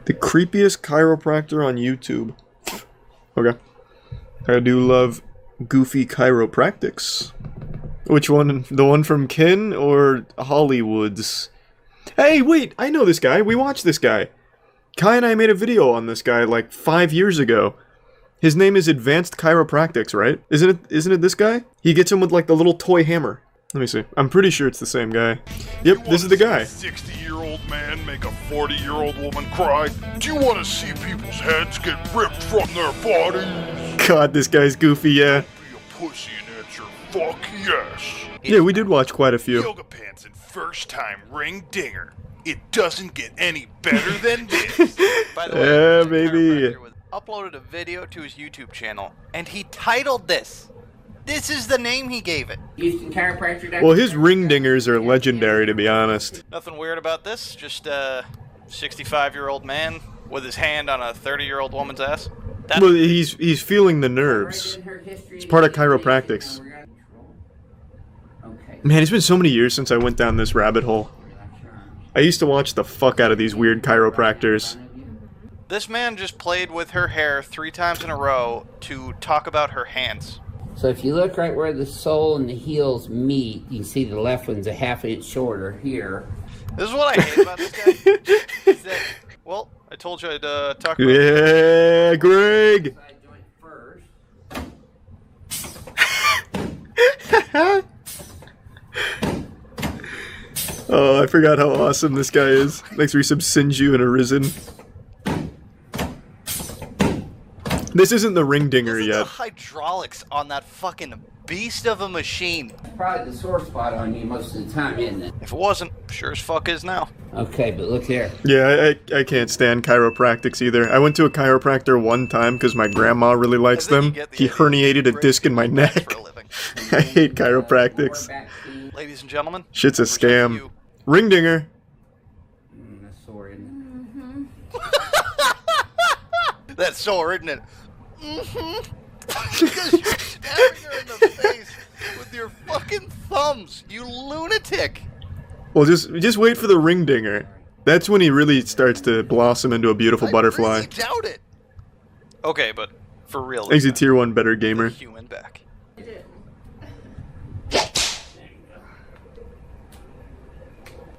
The creepiest chiropractor on YouTube. Okay. I do love goofy chiropractics. Which one? The one from Ken or Hollywood's? Hey, wait! I know this guy. We watched this guy. Kai and I made a video on this guy like 5 years ago. His name is Advanced Chiropractics, right? Isn't it this guy? He gets him with like the little toy hammer. Let me see. I'm pretty sure it's the same guy. Yep, this is the guy. A 60-year-old man make a 40-year-old woman cry? Do you want to see people's heads get ripped from their bodies? God, this guy's goofy, yeah. Be a pussy and answer, fuck yes. Yeah, we did watch quite a few. Yoga pants and first time ring dinger. It doesn't get any better than this. By the way, Yeah, baby. Uploaded a video to his YouTube channel, and he titled this. This is the name he gave it. Houston Chiropractor. Well, his ring dingers are legendary, to be honest. Nothing weird about this. Just a 65-year-old man with his hand on a 30-year-old woman's ass. Well, he's feeling the nerves. It's part of chiropractics. Man, it's been so many years since I went down this rabbit hole. I used to watch the fuck out of these weird chiropractors. This man just played with her hair 3 times in a row to talk about her hands. So if you look right where the sole and the heels meet, you can see the left one's a half inch shorter here. This is what I hate about this guy. Is that, well, I told you I'd talk about Yeah, Greg! Oh, I forgot how awesome this guy is. Makes me some Sinju and Arisen. This isn't the ring dinger Listen yet. to the hydraulics on that fucking beast of a machine. Probably the sore spot on you most of the time, isn't it? If it wasn't, sure as fuck is now. Okay, but look here. Yeah, I can't stand chiropractics either. I went to a chiropractor one time because my grandma really likes them. He herniated a disc in my neck. For a living. I hate chiropractics. Ladies and gentlemen, Shit's a present to scam. you- Ring dinger. That's sore, isn't That's sore, isn't it? Because you're stabbing her in the face with your fucking thumbs, you lunatic! Well, just wait for the ring dinger. That's when he really starts to blossom into a beautiful butterfly. I really doubt it. Okay, but for real, He's a tier 1 better gamer. human back.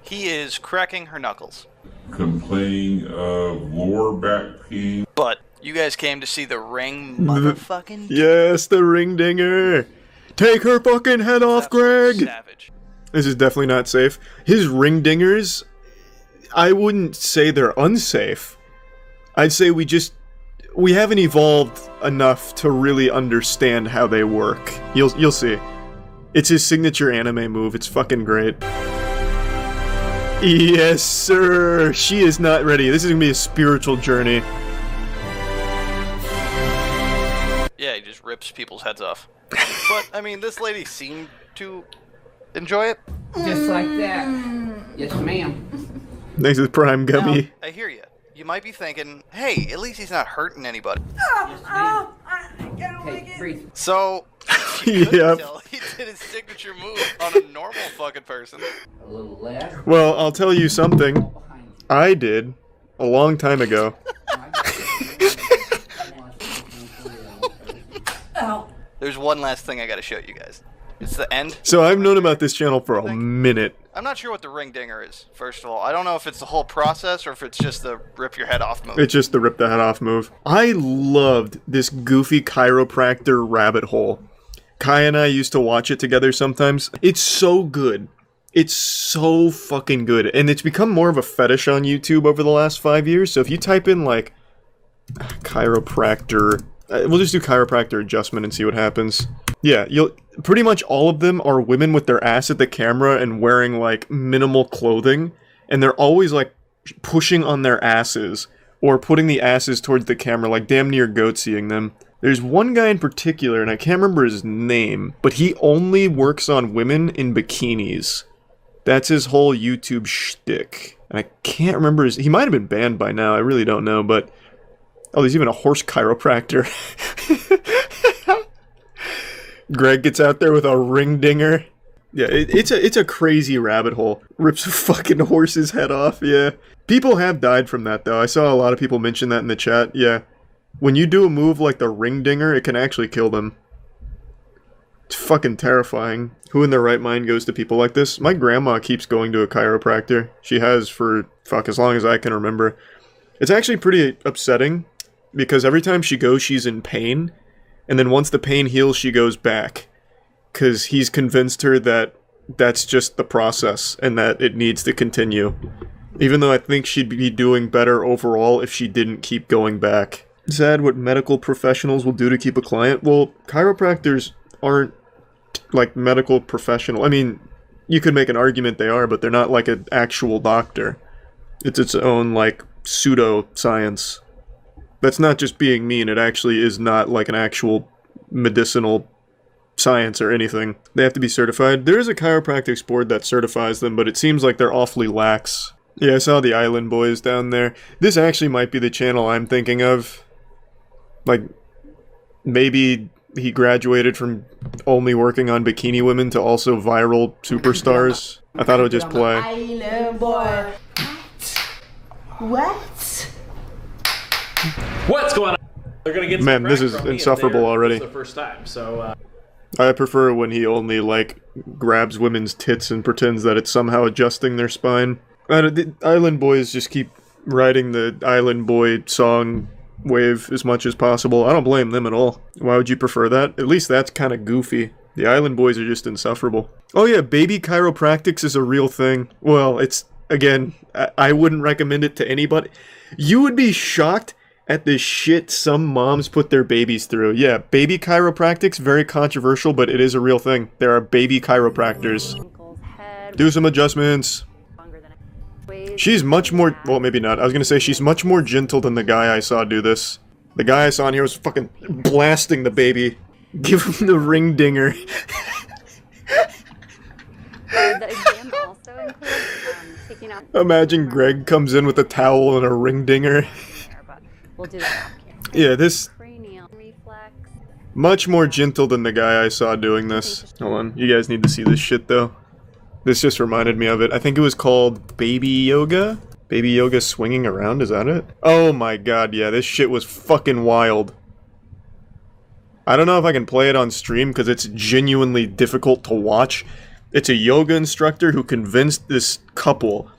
He is cracking her knuckles. Complaining of lower back pain. But you guys came to see the ring motherfucking Yes, the ring dinger. Take her fucking head off, Greg. savage. This is definitely not safe. His ring dingers, I wouldn't say they're unsafe. I'd say we haven't evolved enough to really understand how they work. You'll see. It's his signature anime move. It's fucking great. Yes, sir. She is not ready. This is gonna be a spiritual journey. Yeah, he just rips people's heads off. But, I mean, this lady seemed to enjoy it. Just like that. Yes, ma'am. Thanks to the Prime Now, Gummy. I hear you. You might be thinking, hey, at least he's not hurting anybody. Yes, ma'am. Okay, breathe. So, Yep. tell he did his signature move on a normal fucking person. A little left. Well, I'll tell you something. Behind you. I did a long time ago. There's one last thing I gotta show you guys. It's the end. So I've known about this channel for a minute. I'm not sure what the ring dinger is, first of all. I don't know if it's the whole process or if it's just the rip your head off move. It's just the rip the head off move. I loved this goofy chiropractor rabbit hole. Kai and I used to watch it together sometimes. It's so good. It's so fucking good. And it's become more of a fetish on YouTube over the last 5 years. So if you type in like chiropractor, we'll just do chiropractor adjustment and see what happens. Yeah, you'll pretty much all of them are women with their ass at the camera and wearing like minimal clothing, and they're always like pushing on their asses or putting the asses towards the camera, like damn near goatseeing them. There's one guy in particular, and I can't remember his name, but he only works on women in bikinis. That's his whole YouTube shtick. And I can't remember he might have been banned by now, I really don't know, but oh, there's even a horse chiropractor. Greg gets out there with a ring dinger. Yeah, it's a crazy rabbit hole. Rips a fucking horse's head off, yeah. People have died from that, though. I saw a lot of people mention that in the chat, yeah. When you do a move like the ring dinger, it can actually kill them. It's fucking terrifying. Who in their right mind goes to people like this? My grandma keeps going to a chiropractor. She has for, fuck, as long as I can remember. It's actually pretty upsetting, because every time she goes, she's in pain, and then once the pain heals, she goes back. Because he's convinced her that that's just the process, and that it needs to continue. Even though I think she'd be doing better overall if she didn't keep going back. Sad what medical professionals will do to keep a client. Well, chiropractors aren't like medical professional. I mean, you could make an argument they are, but they're not like an actual doctor. It's its own like pseudo-science. That's not just being mean, it actually is not like an actual medicinal science or anything. They have to be certified. There is a chiropractic board that certifies them, but it seems like they're awfully lax. Yeah, I saw the Island Boys down there. This actually might be the channel I'm thinking of. Like, maybe he graduated from only working on bikini women to also viral superstars. I thought it would just play. Island boy. What? What's going on? They're gonna get Man, this is insufferable already. It's the first time, so I prefer when he only, like, grabs women's tits and pretends that it's somehow adjusting their spine. The Island Boys just keep riding the Island Boy song wave as much as possible. I don't blame them at all. Why would you prefer that? At least that's kind of goofy. The Island Boys are just insufferable. Oh yeah, baby chiropractics is a real thing. Well, it's, again, I wouldn't recommend it to anybody. You would be shocked at the shit some moms put their babies through. Yeah, baby chiropractics, very controversial, but it is a real thing. There are baby chiropractors. Do some adjustments. She's much more, well, maybe not. I was gonna say she's much more gentle than the guy I saw do this. The guy I saw in here was fucking blasting the baby. Give him the ring dinger. The exam also includes taking out. Imagine Greg comes in with a towel and a ring dinger. We'll do that off camera. Yeah, this Cranial reflex. much more gentle than the guy I saw doing this. Hold on, you guys need to see this shit though. This just reminded me of it. I think it was called Baby Yoga? Baby Yoga swinging around, is that it? Oh my god, yeah, this shit was fucking wild. I don't know if I can play it on stream because it's genuinely difficult to watch. It's a yoga instructor who convinced this couple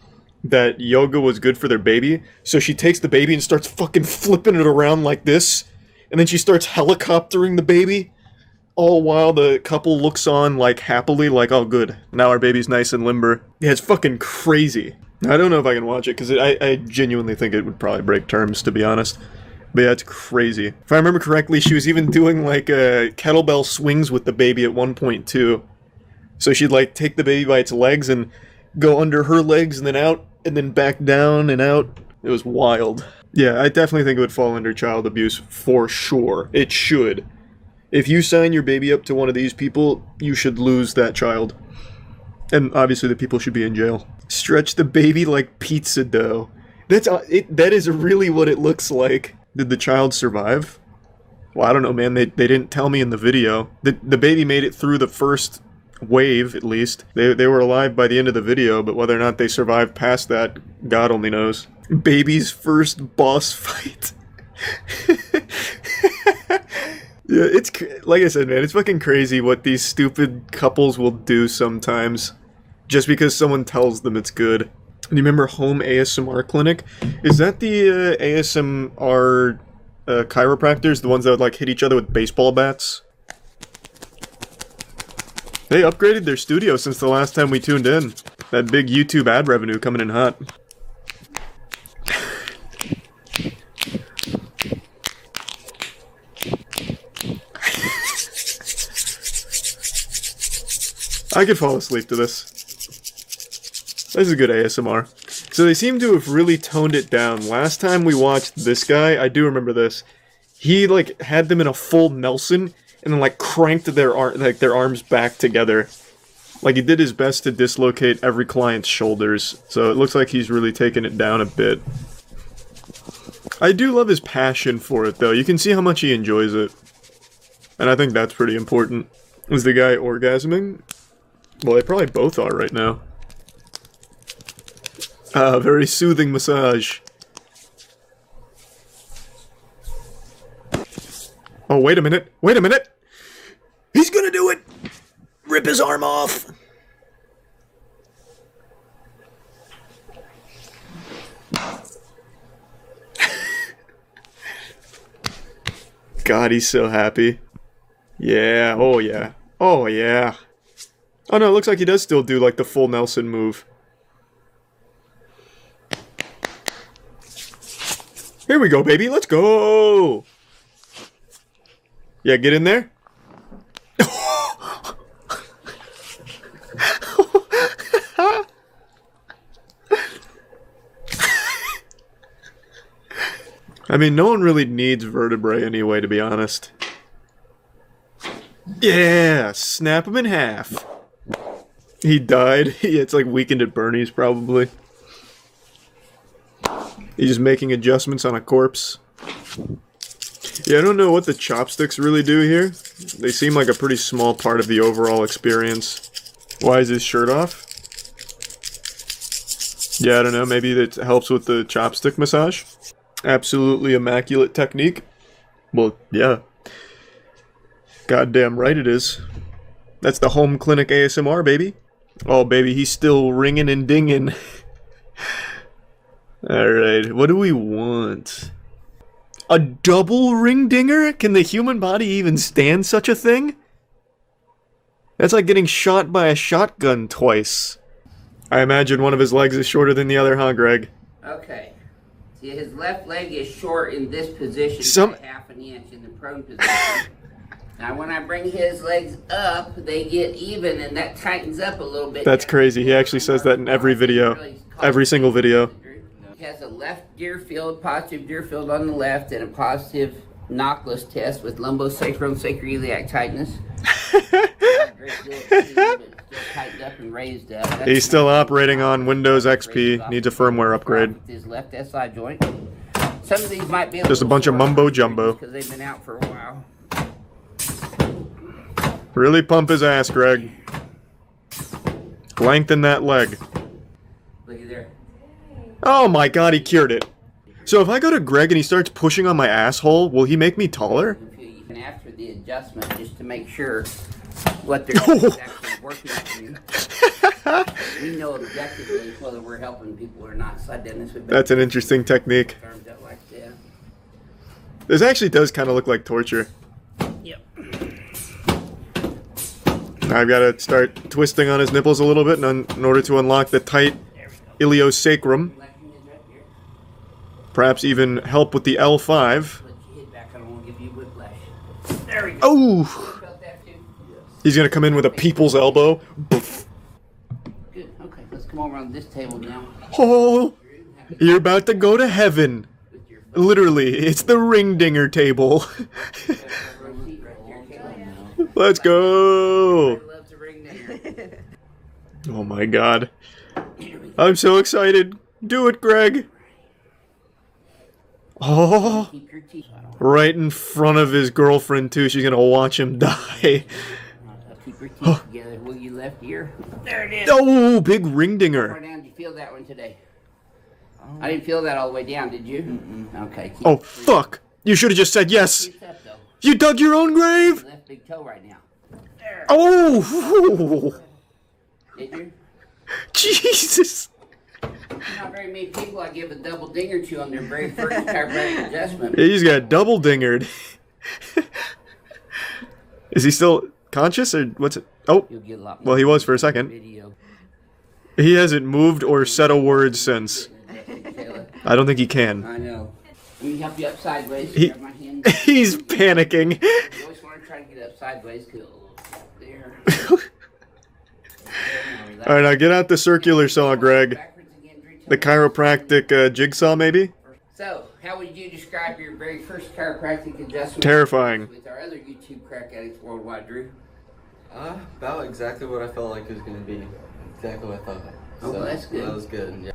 that yoga was good for their baby. So she takes the baby and starts fucking flipping it around like this. And then she starts helicoptering the baby. All while the couple looks on, like, happily, like, oh good, now our baby's nice and limber. Yeah, it's fucking crazy. I don't know if I can watch it, because I genuinely think it would probably break terms, to be honest. But yeah, it's crazy. If I remember correctly, she was even doing, like, kettlebell swings with the baby at one point, too. So she'd, like, take the baby by its legs and go under her legs and then out, and then back down and out. It was wild. Yeah, I definitely think it would fall under child abuse, for sure. It should. If you sign your baby up to one of these people, you should lose that child. And obviously the people should be in jail. Stretch the baby like pizza dough. That is really what it looks like. Did the child survive? Well, I don't know, man. They didn't tell me in the video. The baby made it through the first wave, at least. They were alive by the end of the video, but whether or not they survived past that, God only knows. Baby's first boss fight. Yeah, it's, like I said, man, it's fucking crazy what these stupid couples will do sometimes. Just because someone tells them it's good. Do you remember Home ASMR Clinic? Is that the ASMR chiropractors? The ones that would, like, hit each other with baseball bats? They upgraded their studio since the last time we tuned in. That big YouTube ad revenue coming in hot. I could fall asleep to this. This is good ASMR. So they seem to have really toned it down. Last time we watched this guy, I do remember this. He, like, had them in a full Nelson, and then, like, cranked their arms back together. Like, he did his best to dislocate every client's shoulders. So it looks like he's really taken it down a bit. I do love his passion for it, though. You can see how much he enjoys it. And I think that's pretty important. Is the guy orgasming? Well, they probably both are right now. Very soothing massage. Oh, wait a minute. Wait a minute! He's gonna do it! Rip his arm off! God, he's so happy. Yeah, oh yeah. Oh yeah. Oh no, it looks like he does still do like the full Nelson move. Here we go, baby, let's go! Yeah, get in there. I mean, no one really needs vertebrae anyway, to be honest. Yeah, snap him in half. He died. Yeah, it's like Weekend at Bernie's, probably. He's just making adjustments on a corpse. Yeah, I don't know what the chopsticks really do here. They seem like a pretty small part of the overall experience. Why is his shirt off? Yeah, I don't know. Maybe that helps with the chopstick massage. Absolutely immaculate technique. Well, yeah. Goddamn right it is. That's the home clinic ASMR, baby. Oh, baby, he's still ringing and dinging. Alright, what do we want? A double ring dinger? Can the human body even stand such a thing? That's like getting shot by a shotgun twice. I imagine one of his legs is shorter than the other, huh, Greg? Okay. See, his left leg is short in this position by half an inch in the prone position. Now, when I bring his legs up, they get even, and that tightens up a little bit. That's crazy. He actually says that in every video. Every single video. He has a left deer field, positive deer field on the left, and a positive knockless test with lumbosacral and sacroiliac tightness. Tightened up and raised up. He's still operating on Windows XP. Needs a firmware upgrade. His left SI joint. Some of these might be just a bunch of mumbo jumbo. Because they've been out for a while. Really pump his ass, Greg. Lengthen that leg. Looky there. Oh my god, he cured it. So if I go to Greg and he starts pushing on my asshole, will he make me taller? And after the adjustment, just to make sure what they're doing is actually working for you. We know objectively whether we're helping people or not. So that's an interesting technique. Like this actually does kind of look like torture. Yep. I've got to start twisting on his nipples a little bit in order to unlock the tight iliosacrum. Perhaps even help with the L5. Oh! He's gonna come in with a people's elbow. Boof. Good. Okay, let's come over on this table now. Oh! You're about to go to heaven. Literally, it's the ring dinger table. Let's go! Oh my god. I'm so excited. Do it, Greg. Oh, right in front of his girlfriend too. She's gonna watch him die. Keep your teeth together. Will you left ear? There it is. Oh, big ring dinger. How far down did you feel that one today? I didn't feel that all the way down, did you? Okay. Oh fuck! You should have just said yes. You dug your own grave. Left big toe right now. There. Oh. Did you? Jesus. Not very many people I give a double dinger to on their very first chiropractic adjustment. He's got double dingered. Is he still conscious or what's it? Oh, well, he was for a second. He hasn't moved or said a word since. I don't think he can. I know. Let me help you up sideways. He's panicking. You always want to try to get up sideways because there. All right, now get out the circular saw, Greg. The chiropractic jigsaw, maybe? So, how would you describe your very first chiropractic adjustment? Terrifying. With our other YouTube crack addicts worldwide, Drew? About exactly what I felt like it was going to be. Exactly what I thought. Oh, well, that's good. That was good, yeah.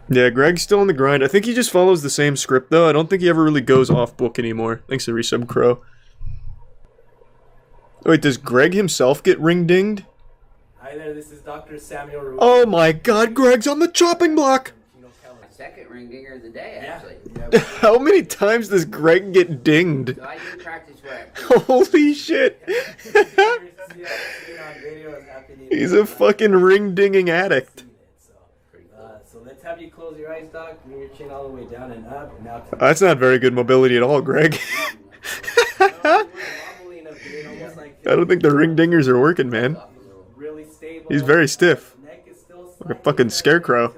Yeah, Greg's still on the grind. I think he just follows the same script, though. I don't think he ever really goes off book anymore. Thanks to Resub Crow. Wait, does Greg himself get ring-dinged? Hi there, this is Dr. Samuel Ruiz. Oh my god, Greg's on the chopping block! Second ring dinger of the day, actually. How many times does Greg get dinged? So I do practice what Holy shit! He's a fucking ring dinging addict. So let's have you close your eyes, Doc. Bring your chin all the way down and up. And now That's not very good mobility at all, Greg. I don't think the ring dingers are working, man. He's very stiff. Like a fucking scarecrow.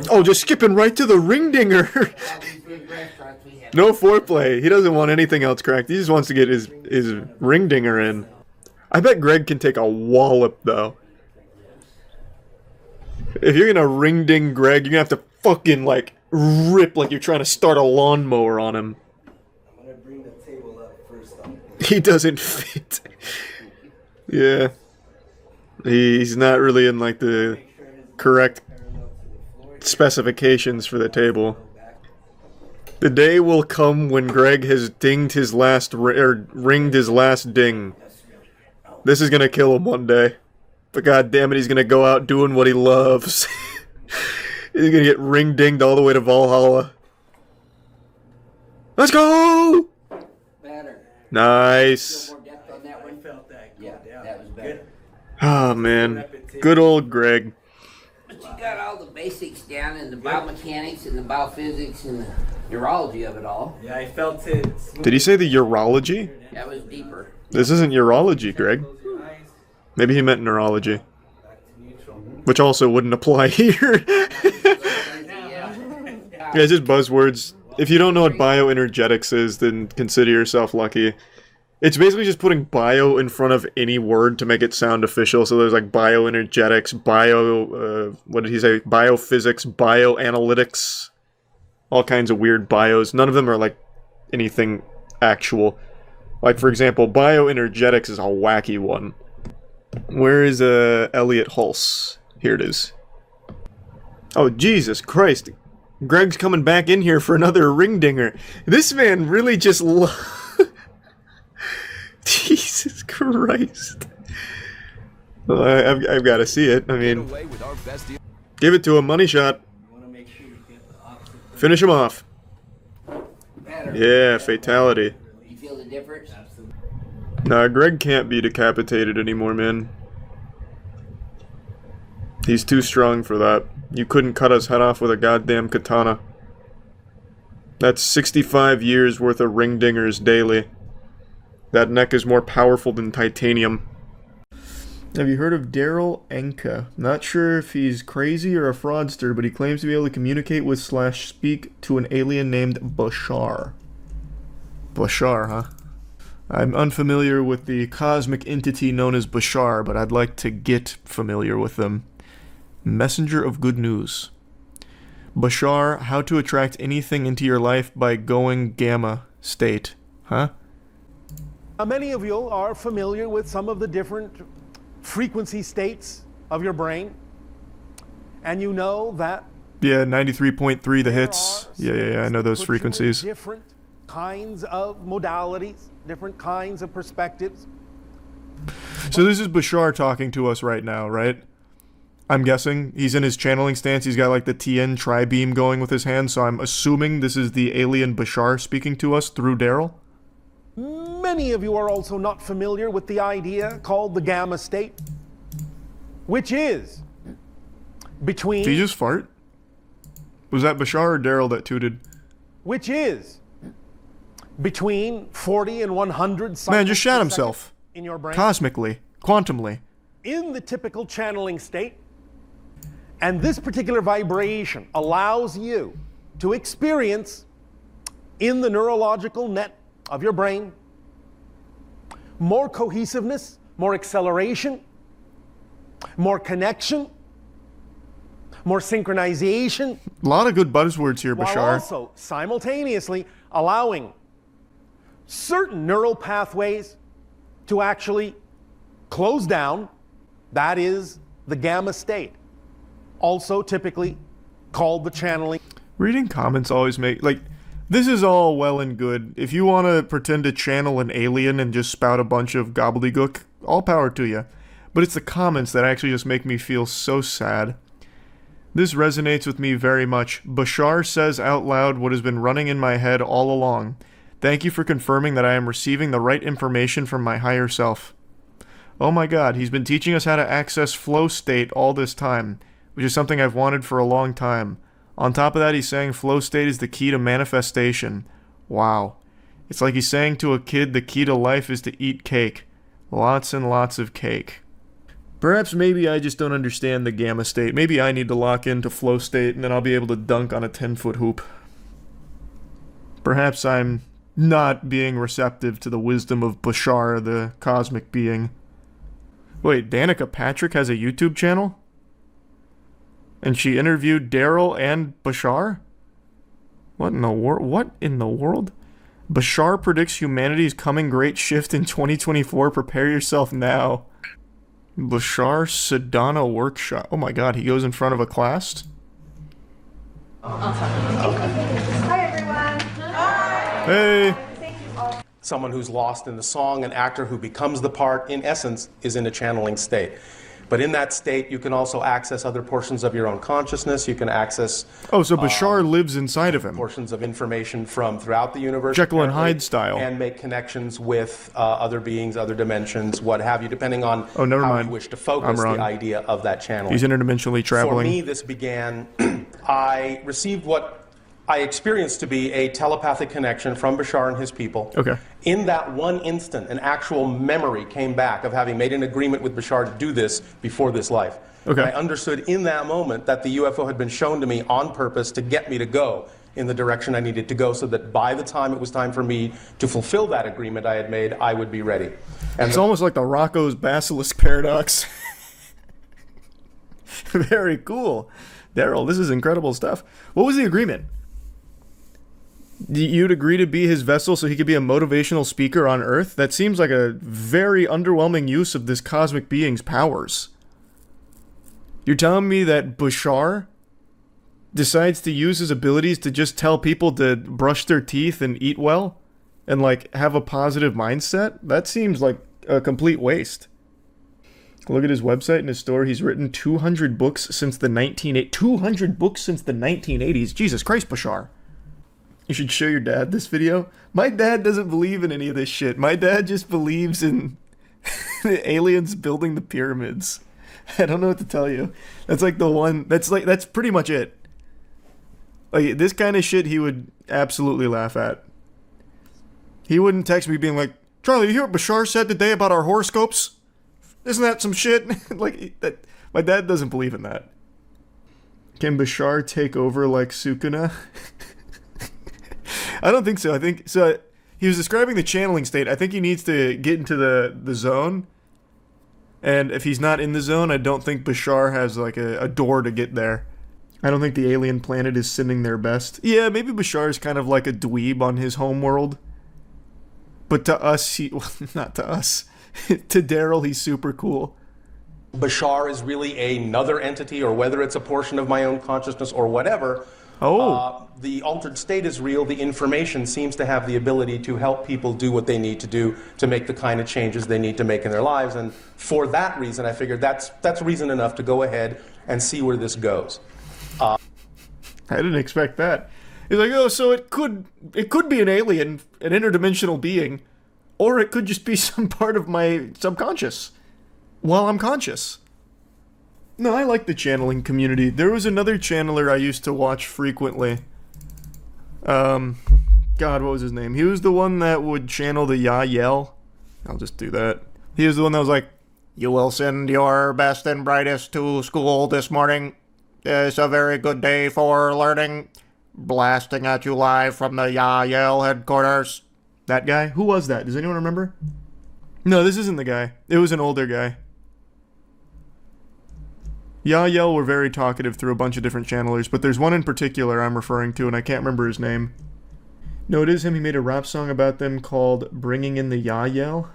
Oh, just skipping right to the ring dinger. No foreplay. He doesn't want anything else cracked. He just wants to get his ring dinger in. I bet Greg can take a wallop, though. If you're gonna ring ding Greg, you're gonna have to fucking, like, rip like you're trying to start a lawnmower on him. I'm gonna bring the table up first. He doesn't fit. Yeah. He's not really in, like, the correct specifications for the table. The day will come when Greg has dinged his last, or ringed his last ding. This is gonna kill him one day. But god damn it, he's gonna go out doing what he loves. He's gonna get ring dinged all the way to Valhalla. Let's go! Better. Nice. More depth on that one. Yeah, that was better. Oh man. Good old Greg. But you got all the basics down in the biomechanics and the biophysics and the neurology of it all. Yeah, I felt it. Did he say the urology? That was deeper. This isn't urology, Greg. Maybe he meant neurology. Which also wouldn't apply here. Yeah, just buzzwords. If you don't know what bioenergetics is, then consider yourself lucky. It's basically just putting bio in front of any word to make it sound official. So there's like bioenergetics, what did he say? Biophysics, bioanalytics. All kinds of weird bios. None of them are like anything actual. Like, for example, bioenergetics is a wacky one. Where is Elliot Hulse? Here it is. Oh, Jesus Christ. Greg's coming back in here for another ring dinger. This man really just Jesus Christ. Well, I've got to see it. I mean, give it to him. Money shot. Finish him off. Yeah, fatality. You feel the difference? Nah, Greg can't be decapitated anymore, man. He's too strong for that. You couldn't cut his head off with a goddamn katana. That's 65 years worth of ring dingers daily. That neck is more powerful than titanium. Have you heard of Daryl Enka? Not sure if he's crazy or a fraudster, but he claims to be able to communicate with / speak to an alien named Bashar. Bashar, huh? I'm unfamiliar with the cosmic entity known as Bashar, but I'd like to get familiar with them. Messenger of good news. Bashar, how to attract anything into your life by going gamma state. Huh? Many of you are familiar with some of the different frequency states of your brain, and you know that yeah, 93.3 the hits. Yeah, I know those frequencies. Different kinds of modalities, different kinds of perspectives. So this is Bashar talking to us right now, right? I'm guessing he's in his channeling stance. He's got like the TN tri-beam going with his hand, so I'm assuming this is the alien Bashar speaking to us through Daryl. Many of you are also not familiar with the idea called the gamma state, which is between... Did he just fart? Was that Bashar or Daryl that tooted? Which is between 40 and 100 cycles man, just shot himself. In your brain. Cosmically. Quantumly. In the typical channeling state. And this particular vibration allows you to experience in the neurological net of your brain more cohesiveness, more acceleration, more connection, more synchronization. A lot of good buzzwords here, while Bashar. Also simultaneously allowing certain neural pathways to actually close down. That is the gamma state. Also typically called the channeling. Reading comments always make, like, This is all well and good. If you want to pretend to channel an alien and just spout a bunch of gobbledygook, all power to you. But it's the comments that actually just make me feel so sad. This resonates with me very much. Bashar says out loud what has been running in my head all along. Thank you for confirming that I am receiving the right information from my higher self. Oh my god, he's been teaching us how to access flow state all this time, which is something I've wanted for a long time. On top of that, he's saying flow state is the key to manifestation. Wow. It's like he's saying to a kid the key to life is to eat cake. Lots and lots of cake. Perhaps maybe I just don't understand the gamma state. Maybe I need to lock into flow state and then I'll be able to dunk on a 10-foot hoop. Perhaps I'm not being receptive to the wisdom of Bashar, the cosmic being. Wait, Danica Patrick has a YouTube channel? And she interviewed Daryl and Bashar? What in the world? Bashar predicts humanity's coming great shift in 2024. Prepare yourself now. Bashar Sedana workshop. Oh my god, he goes in front of a class? Hi, everyone. Hi. Hey. Someone who's lost in the song, an actor who becomes the part, in essence, is in a channeling state. But in that state, you can also access other portions of your own consciousness. You can access... Oh, so Bashar lives inside of him. Portions of information from throughout the universe. Jekyll and Hyde style. And make connections with other beings, other dimensions, what have you, depending on how you wish to focus the idea of that channel. He's interdimensionally traveling. For me, this began... I received what I experienced to be a telepathic connection from Bashar and his people. Okay. In that one instant, an actual memory came back of having made an agreement with Bashar to do this before this life. Okay. I understood in that moment that the UFO had been shown to me on purpose to get me to go in the direction I needed to go, so that by the time it was time for me to fulfill that agreement I had made, I would be ready. And it's almost like the Rocco's Basilisk paradox. Very cool. Daryl, this is incredible stuff. What was the agreement? You'd agree to be his vessel so he could be a motivational speaker on Earth? That seems like a very underwhelming use of this cosmic being's powers. You're telling me that Bashar decides to use his abilities to just tell people to brush their teeth and eat well? And, like, have a positive mindset? That seems like a complete waste. Look at his website and his store. He's written 200 books since the 1980s. 200 books since the 1980s? Jesus Christ, Bashar. You should show your dad this video. My dad doesn't believe in any of this shit. My dad just believes in the aliens building the pyramids. I don't know what to tell you. That's like the one, that's pretty much it. Like, this kind of shit he would absolutely laugh at. He wouldn't text me being like, Charlie, you hear what Bashar said today about our horoscopes? Isn't that some shit? Like, that. My dad doesn't believe in that. Can Bashar take over like Sukuna? I don't think so. I think so. He was describing the channeling state. I think he needs to get into the zone. And if he's not in the zone, I don't think Bashar has like a door to get there. I don't think the alien planet is sending their best. Yeah, maybe Bashar is kind of like a dweeb on his home world. But to us, well, not to us. To Daryl, he's super cool. Bashar is really another entity, or whether it's a portion of my own consciousness or whatever. The altered state is real. The information seems to have the ability to help people do what they need to do to make the kind of changes they need to make in their lives. And for that reason, I figured that's reason enough to go ahead and see where this goes. I didn't expect that. He's like, oh, so it could be an alien, an interdimensional being, or it could just be some part of my subconscious while I'm conscious. No, I like the channeling community. There was another channeler I used to watch frequently. God, what was his name? He was the one that would channel the Yael. I'll just do that. He was the one that was like, you will send your best and brightest to school this morning. It's a very good day for learning. Blasting at you live from the Yael headquarters. That guy? Who was that? Does anyone remember? No, this isn't the guy. It was an older guy. Yael were very talkative through a bunch of different channelers, but there's one in particular I'm referring to, and I can't remember his name. No, it is him. He made a rap song about them called Bringing in the Yael.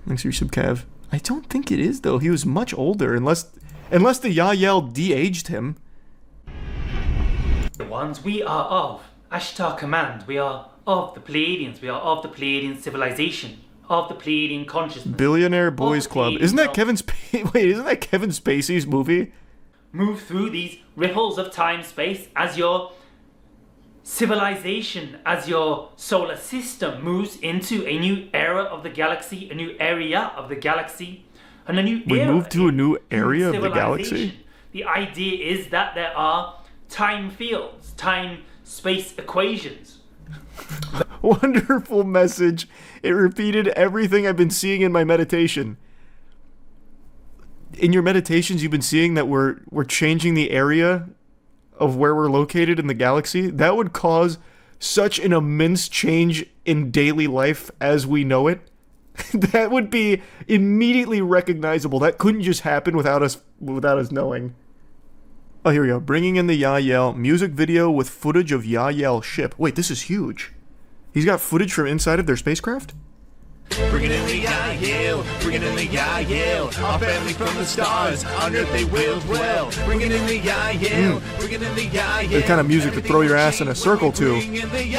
Thanks for your sub, Kev. I don't think it is, though. He was much older, unless the Yael de-aged him. The ones we are of, Ashtar Command. We are of the Pleiadians. We are of the Pleiadian civilization. Of the Pleiadian consciousness. Billionaire Boys Club. Isn't that Kevin Spacey's movie? Move through these ripples of time-space as your civilization, as your solar system moves into a new era of the galaxy, a new area of the galaxy, and a new We era moved to a new area of the civilization. galaxy? The idea is that there are time fields, time-space equations. Wonderful message. It repeated everything I've been seeing in my meditation. In your meditations, you've been seeing that we're changing the area of where we're located in the galaxy. That would cause such an immense change in daily life as we know it. That would be immediately recognizable. That couldn't just happen without us knowing. Oh, here we go. Bringing in the Yael music video with footage of Yael ship. Wait, this is huge. He's got footage from inside of their spacecraft? Bringing in the Yael, bringing in the Yael, our family from the stars, on earth they will dwell. Bringing in the Yael, bringing in the Yael. The kind of music to throw your ass in a circle to. Bringing in the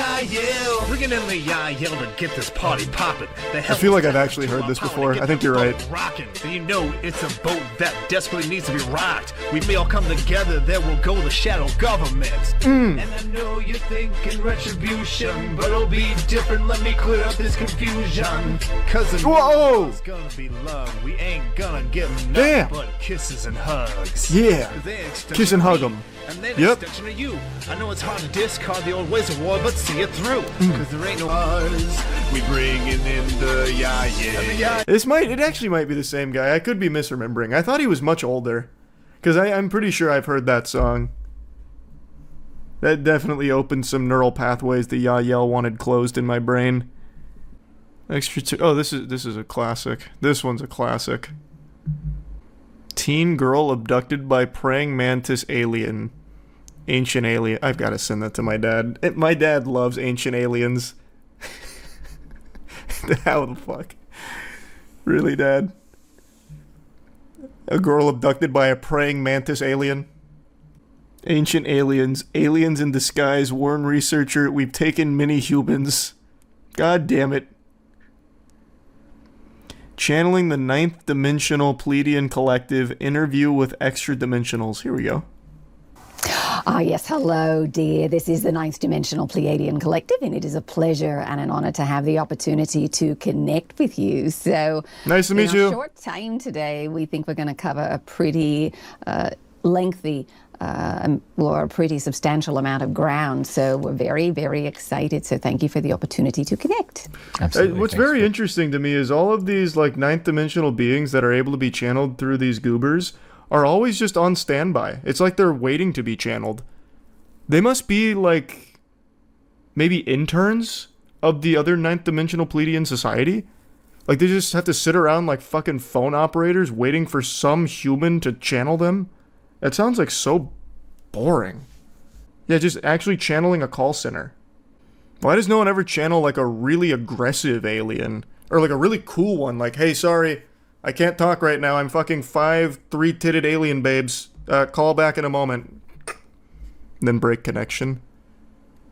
Yael to get this party popping. I feel like I've actually heard this before. I think you're right. Rocking, you know it's a boat that desperately needs to be rocked. We may all come together, there will go the shadow government. And I know you're thinking retribution, but it'll be different. Let me clear up this confusion. Cause it's gonna be love. We ain't gonna give nothing but kisses and hugs. Yeah. Kiss and hug them. And then extension of you. I know it's hard to discard the old ways of war, but see it through. Cause there ain't no ours. We bringing in the Yael. It actually might be the same guy. I could be misremembering. I thought he was much older. Because I'm pretty sure I've heard that song. That definitely opened some neural pathways the Yael wanted closed in my brain. This is a classic. This one's a classic. Teen girl abducted by praying mantis alien. Ancient alien. I've got to send that to my dad. My dad loves ancient aliens. How the fuck? Really, Dad? A girl abducted by a praying mantis alien? Ancient aliens. Aliens in disguise. Warn researcher. We've taken many humans. God damn it. Channeling the ninth dimensional Pleiadian collective. Interview with extra dimensionals. Here we go. Yes, hello, dear. This is the ninth dimensional Pleiadian collective, and it is a pleasure and an honor to have the opportunity to connect with you. So, nice to meet you. In a short time today, we think we're going to cover a pretty lengthy or a pretty substantial amount of ground. So we're very, very excited. So thank you for the opportunity to connect. Absolutely. What's very interesting to me is all of these like ninth dimensional beings that are able to be channeled through these goobers are always just on standby. It's like they're waiting to be channeled. They must be like maybe interns of the other ninth dimensional Pleiadian society. Like they just have to sit around like fucking phone operators waiting for some human to channel them. That sounds like so boring. Yeah, just actually channeling a call center. Why does no one ever channel like a really aggressive alien? Or like a really cool one, like, hey, sorry, I can't talk right now. I'm fucking 5 3-titted alien babes. Call back in a moment. Then break connection.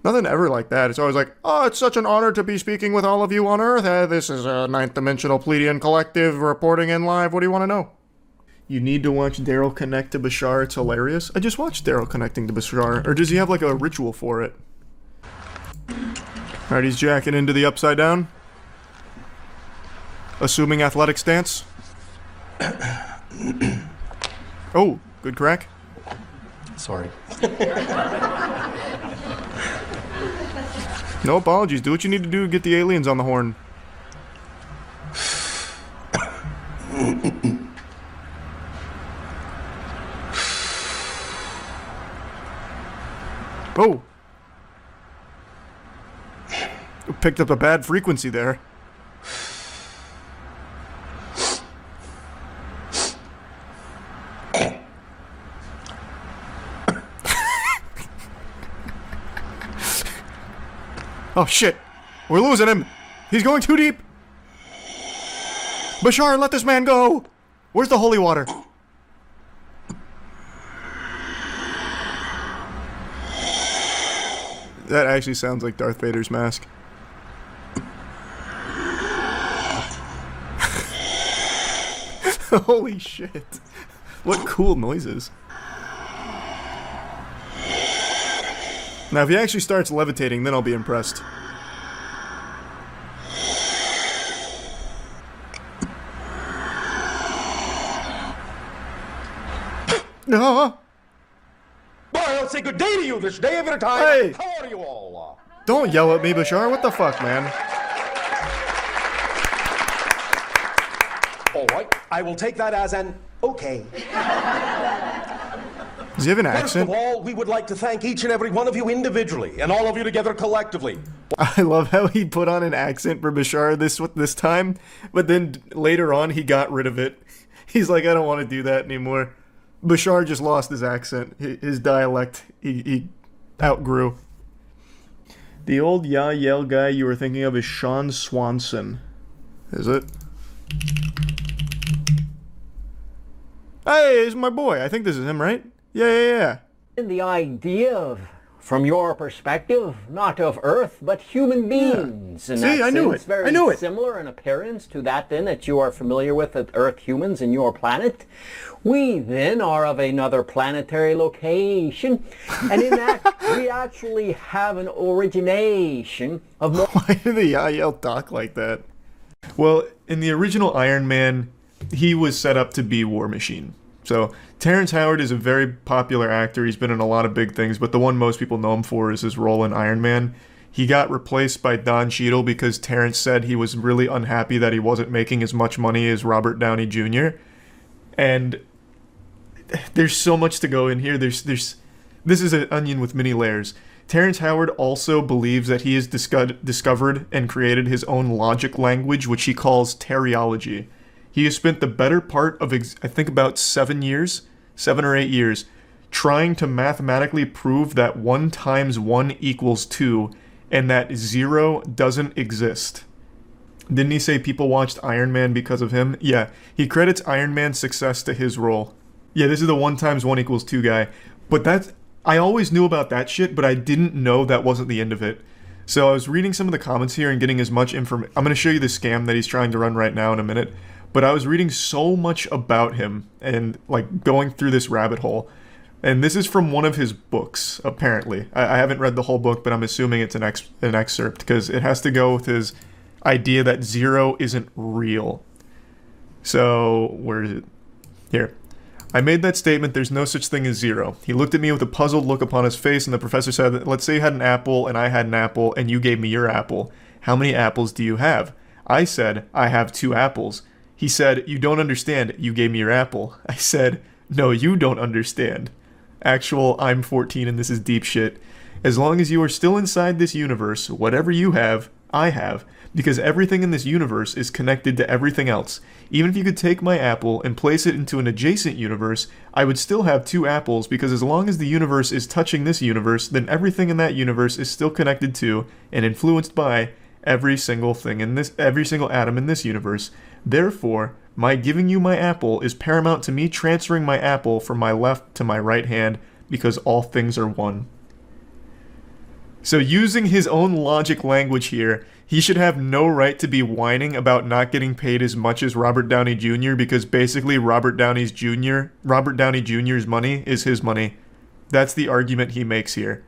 Nothing ever like that. It's always like, oh, it's such an honor to be speaking with all of you on Earth. This is a ninth dimensional Pleiadian collective reporting in live. What do you want to know? You need to watch Daryl connect to Bashar. It's hilarious. I just watched Daryl connecting to Bashar. Or does he have like a ritual for it? Alright, he's jacking into the upside down. Assuming athletic stance. Oh, good crack. Sorry. No apologies. Do what you need to do to get the aliens on the horn. Oh! Picked up a bad frequency there. Oh shit! We're losing him! He's going too deep! Bashar, let this man go! Where's the holy water? That actually sounds like Darth Vader's mask. Holy shit. What cool noises. Now, if he actually starts levitating, then I'll be impressed. No. Boy, I'll say good day to you this day of your time. Hey. How are you all? Don't yell at me, Bashar. What the fuck, man? All right, I will take that as an okay. Does he have an First accent? of all, we would like to thank each and every one of you individually, and all of you together collectively. I love how he put on an accent for Bashar this time, but then later on he got rid of it. He's like, I don't want to do that anymore. Bashar just lost his accent, his dialect. He outgrew. The old yell guy you were thinking of is Sean Swanson. Is it? Hey, it's my boy. I think this is him, right? Yeah. The idea of, from your perspective, not of Earth, but human beings. Yeah. See, I knew it. Very similar in appearance to that then that you are familiar with Earth humans and your planet. We then are of another planetary location, and in that we actually have an origination of more... Why do the yell talk like that? Well, in the original Iron Man, he was set up to be War Machine. So, Terrence Howard is a very popular actor. He's been in a lot of big things, but the one most people know him for is his role in Iron Man. He got replaced by Don Cheadle because Terrence said he was really unhappy that he wasn't making as much money as Robert Downey Jr. And there's so much to go in here. This is an onion with many layers. Terrence Howard also believes that he has discovered and created his own logic language, which he calls teriology. He has spent the better part of, I think, about 7 or 8 years, trying to mathematically prove that 1 times 1 equals 2, and that 0 doesn't exist. Didn't he say people watched Iron Man because of him? Yeah, he credits Iron Man's success to his role. Yeah, this is the 1 times 1 equals 2 guy. But I always knew about that shit, but I didn't know that wasn't the end of it. So I was reading some of the comments here and getting as much information. I'm going to show you the scam that he's trying to run right now in a minute. But I was reading so much about him and like going through this rabbit hole. And this is from one of his books, apparently. I haven't read the whole book, but I'm assuming it's an excerpt because it has to go with his idea that 0 isn't real. So, where is it? Here. I made that statement, there's no such thing as 0. He looked at me with a puzzled look upon his face, and the professor said, let's say you had an apple, and I had an apple, and you gave me your apple. How many apples do you have? I said, I have 2 apples. He said, you don't understand, you gave me your apple. I said, no, you don't understand. Actual, I'm 14 and this is deep shit. As long as you are still inside this universe, whatever you have, I have. Because everything in this universe is connected to everything else. Even if you could take my apple and place it into an adjacent universe, I would still have 2 apples because as long as the universe is touching this universe, then everything in that universe is still connected to and influenced by every single atom in this universe. Therefore, my giving you my apple is paramount to me transferring my apple from my left to my right hand because all things are one. So using his own logic language here, he should have no right to be whining about not getting paid as much as Robert Downey Jr. because basically Robert Downey Jr.'s money is his money. That's the argument he makes here.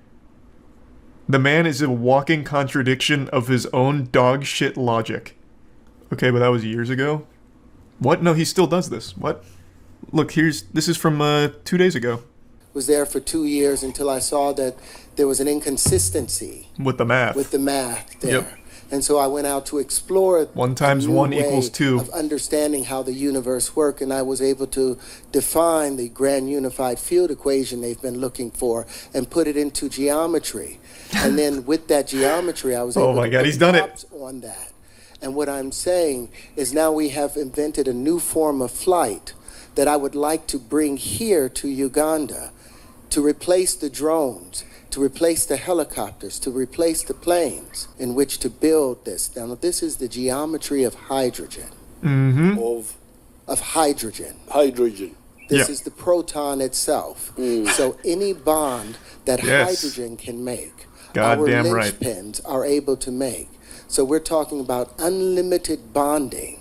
The man is a walking contradiction of his own dog shit logic. Okay, but that was years ago. What? No, he still does this. What? Look, this is from 2 days ago. Was there for 2 years until I saw that there was an inconsistency with the math. There. Yep. And so I went out to explore 1 times 1 equals 2 of understanding how the universe works, and I was able to define the grand unified field equation they've been looking for and put it into geometry. And then with that geometry, I was able to put he's done it on that. And what I'm saying is now we have invented a new form of flight that I would like to bring here to Uganda to replace the drones, to replace the helicopters, to replace the planes in which to build this. Now, this is the geometry of hydrogen. Mm-hmm. Of hydrogen. Hydrogen. This is the proton itself. So any bond that hydrogen can make, Goddamn our right. linchpins are able to make. So we're talking about unlimited bonding,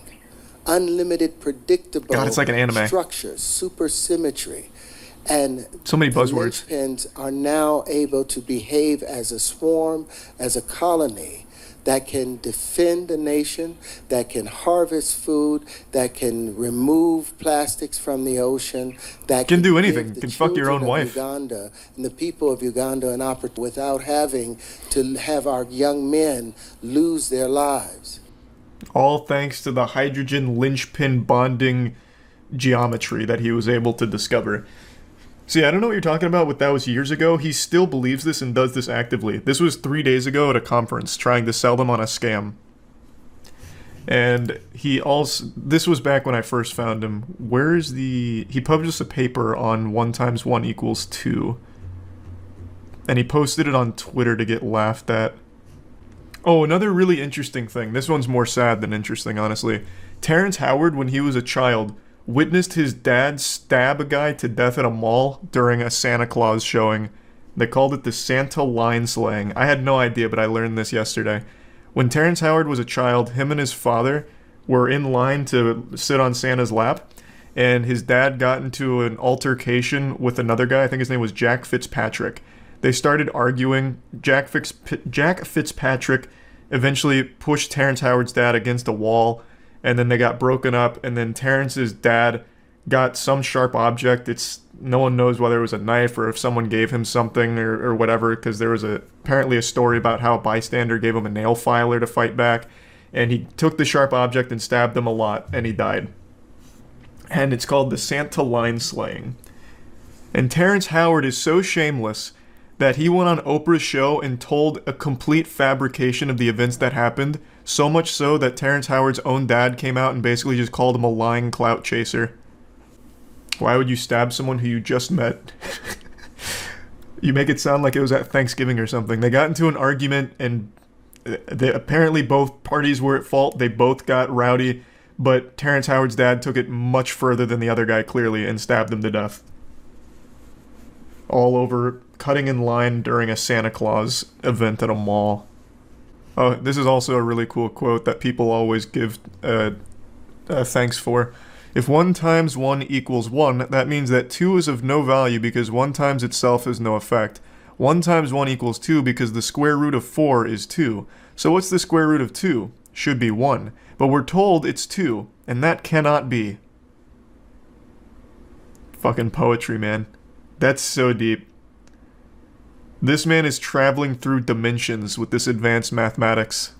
unlimited predictable God, it's like an anime. structure, supersymmetry. And so many the buzzwords. linchpins are now able to behave as a swarm, as a colony that can defend a nation, that can harvest food, that can remove plastics from the ocean, that can do give anything. the Can fuck your own children of wife. Uganda and the people of Uganda an opportunity without having to have our young men lose their lives. All thanks to the hydrogen linchpin bonding geometry that he was able to discover. See, I don't know what you're talking about, but that was years ago. He still believes this and does this actively. This was 3 days ago at a conference, trying to sell them on a scam. And this was back when I first found him. He published a paper on 1 × 1 = 2. And he posted it on Twitter to get laughed at. Oh, another really interesting thing. This one's more sad than interesting, honestly. Terrence Howard, when he was a child, witnessed his dad stab a guy to death at a mall during a Santa Claus showing. They called it the Santa line slaying. I had no idea, but I learned this yesterday. When Terrence Howard was a child, him and his father were in line to sit on Santa's lap, and his dad got into an altercation with another guy. I think his name was Jack Fitzpatrick. They started arguing. Jack Fitzpatrick eventually pushed Terrence Howard's dad against a wall, and then they got broken up, and then Terrence's dad got some sharp object. No one knows whether it was a knife or if someone gave him something or whatever, because there was apparently a story about how a bystander gave him a nail filer to fight back, and he took the sharp object and stabbed him a lot, and he died. And it's called the Santa line slaying. And Terrence Howard is so shameless that he went on Oprah's show and told a complete fabrication of the events that happened, so much so that Terrence Howard's own dad came out and basically just called him a lying clout chaser. Why would you stab someone who you just met? You make it sound like it was at Thanksgiving or something. They got into an argument, and apparently both parties were at fault. They both got rowdy, but Terrence Howard's dad took it much further than the other guy, clearly, and stabbed him to death. All over cutting in line during a Santa Claus event at a mall. Oh, this is also a really cool quote that people always give thanks for. If 1 × 1 = 1, that means that 2 is of no value because 1 times itself has no effect. 1 × 1 = 2 because the square root of 4 is 2. So what's the square root of 2? Should be 1. But we're told it's 2, and that cannot be. Fucking poetry, man. That's so deep. This man is traveling through dimensions with this advanced mathematics.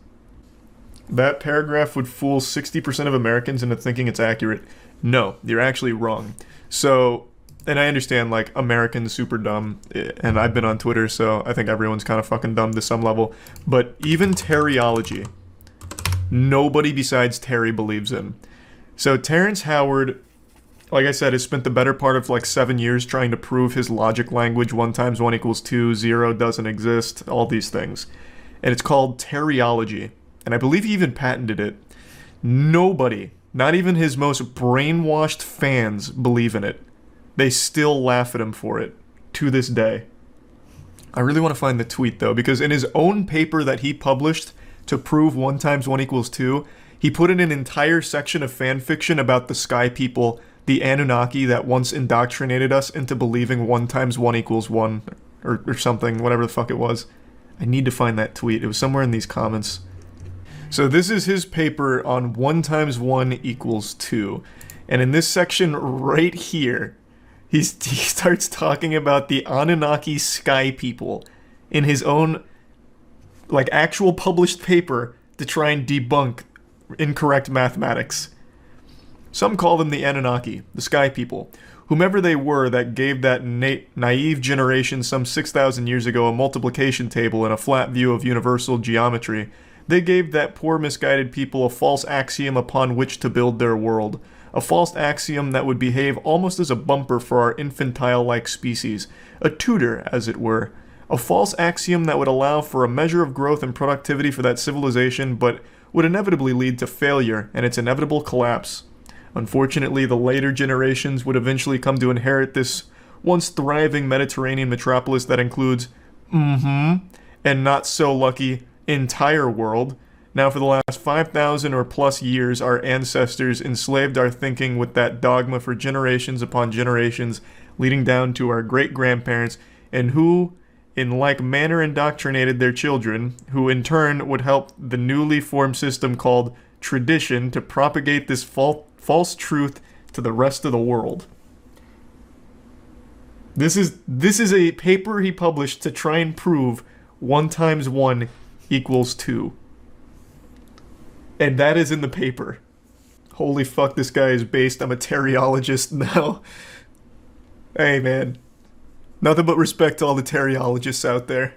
That paragraph would fool 60% of Americans into thinking it's accurate. No, you're actually wrong. So, and I understand, like, Americans super dumb, and I've been on Twitter, so I think everyone's kind of fucking dumb to some level. But even Terryology, nobody besides Terry believes in. So Terrence Howard, like I said, has spent the better part of like 7 years trying to prove his logic language, 1 × 1 = 2, 0 doesn't exist, all these things. And it's called Terryology. And I believe he even patented it. Nobody, not even his most brainwashed fans, believe in it. They still laugh at him for it, to this day. I really want to find the tweet, though, because in his own paper that he published to prove 1 × 1 = 2, he put in an entire section of fan fiction about the sky people, the Anunnaki that once indoctrinated us into believing 1 × 1 = 1, or something, whatever the fuck it was. I need to find that tweet. It was somewhere in these comments. So this is his paper on 1 × 1 = 2. And in this section right here, he starts talking about the Anunnaki sky people in his own, like, actual published paper to try and debunk incorrect mathematics. Some call them the Anunnaki, the sky people, whomever they were that gave that naive generation some 6,000 years ago a multiplication table and a flat view of universal geometry. They gave that poor misguided people a false axiom upon which to build their world. A false axiom that would behave almost as a bumper for our infantile-like species. A tutor, as it were. A false axiom that would allow for a measure of growth and productivity for that civilization, but would inevitably lead to failure and its inevitable collapse. Unfortunately, the later generations would eventually come to inherit this once thriving Mediterranean metropolis that includes, and not so lucky entire world. Now for the last 5,000 or plus years, our ancestors enslaved our thinking with that dogma for generations upon generations, leading down to our great-grandparents, and who, in like manner, indoctrinated their children, who in turn would help the newly formed system called tradition to propagate this false truth to the rest of the world. This is a paper he published to try and prove 1 × 1 = 2. And that is in the paper. Holy fuck, this guy is based. I'm a teriologist now. Hey, man. Nothing but respect to all the teriologists out there.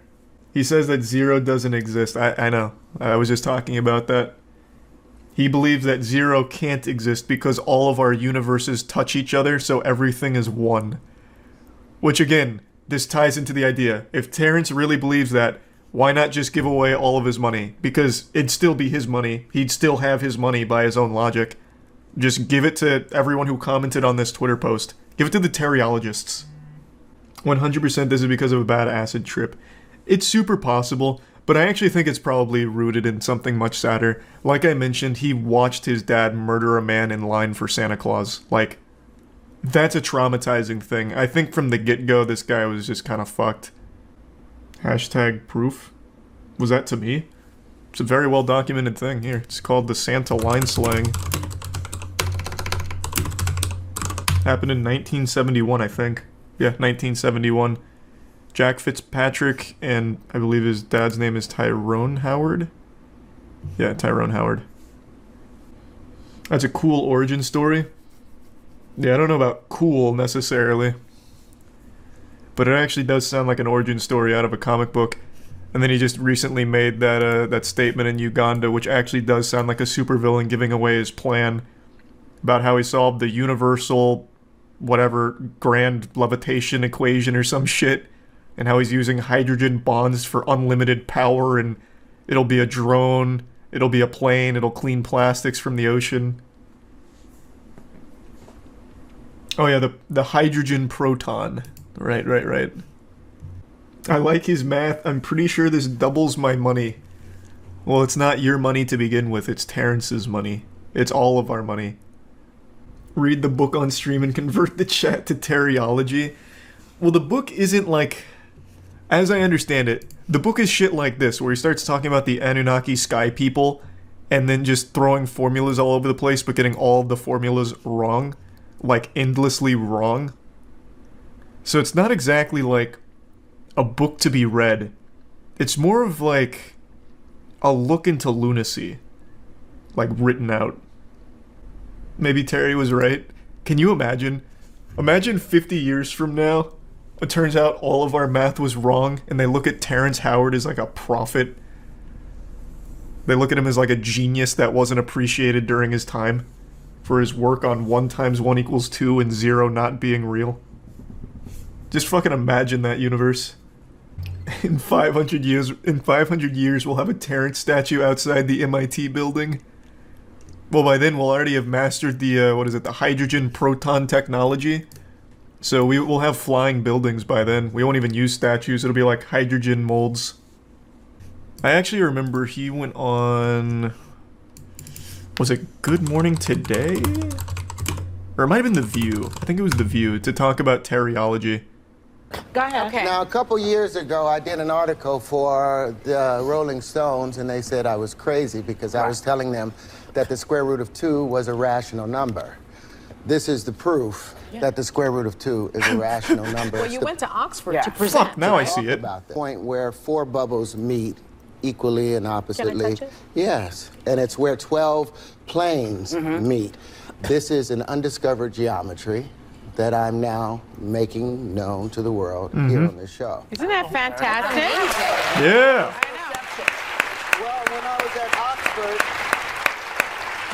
He says that zero doesn't exist. I know. I was just talking about that. He believes that zero can't exist because all of our universes touch each other, so everything is one. Which, again, this ties into the idea. If Terrence really believes that, why not just give away all of his money? Because it'd still be his money. He'd still have his money by his own logic. Just give it to everyone who commented on this Twitter post. Give it to the teriologists. 100% this is because of a bad acid trip. It's super possible, but I actually think it's probably rooted in something much sadder. Like I mentioned, he watched his dad murder a man in line for Santa Claus. Like, that's a traumatizing thing. I think from the get-go, this guy was just kind of fucked. Hashtag proof. Was that to me? It's a very well-documented thing. Here, it's called the Santa line slang. Happened in 1971, I think. Yeah, 1971. Jack Fitzpatrick, and I believe his dad's name is Tyrone Howard. Yeah, Tyrone Howard. That's a cool origin story. Yeah, I don't know about cool necessarily, but it actually does sound like an origin story out of a comic book. And then he just recently made that statement in Uganda, which actually does sound like a supervillain giving away his plan about how he solved the universal, whatever, grand levitation equation or some shit, and how he's using hydrogen bonds for unlimited power, and it'll be a drone, it'll be a plane, it'll clean plastics from the ocean. Oh yeah, the hydrogen proton. Right. I like his math. I'm pretty sure this doubles my money. Well, it's not your money to begin with, it's Terrence's money. It's all of our money. Read the book on stream and convert the chat to teriology. Well, the book isn't like... As I understand it, the book is shit like this, where he starts talking about the Anunnaki sky people, and then just throwing formulas all over the place, but getting all of the formulas wrong. Like, endlessly wrong. So it's not exactly like a book to be read. It's more of like a look into lunacy. Like, written out. Maybe Terry was right. Can you imagine? Imagine 50 years from now, it turns out all of our math was wrong, and they look at Terrence Howard as like a prophet. They look at him as like a genius that wasn't appreciated during his time for his work on 1 × 1 = 2 and 0 not being real. Just fucking imagine that universe. In 500 years, we'll have a Terrence statue outside the MIT building. Well, by then we'll already have mastered the, the hydrogen proton technology. So we will have flying buildings by then. We won't even use statues, it'll be like hydrogen molds. I actually remember he went on... Was it Good Morning Today? Or it might have been The View. I think it was The View, to talk about teriology. Go ahead. Okay. Now, a couple years ago, I did an article for the Rolling Stones, and they said I was crazy because I was telling them that the square root of 2 was a rational number. This is the proof that the square root of 2 is a rational number. Well, you went to Oxford to present. Fuck, now I see it. About the point where 4 bubbles meet equally and oppositely. Can I touch it? Yes, and it's where 12 planes meet. This is an undiscovered geometry that I'm now making known to the world here on this show. Isn't that fantastic? Yeah. Well, when I was at Oxford,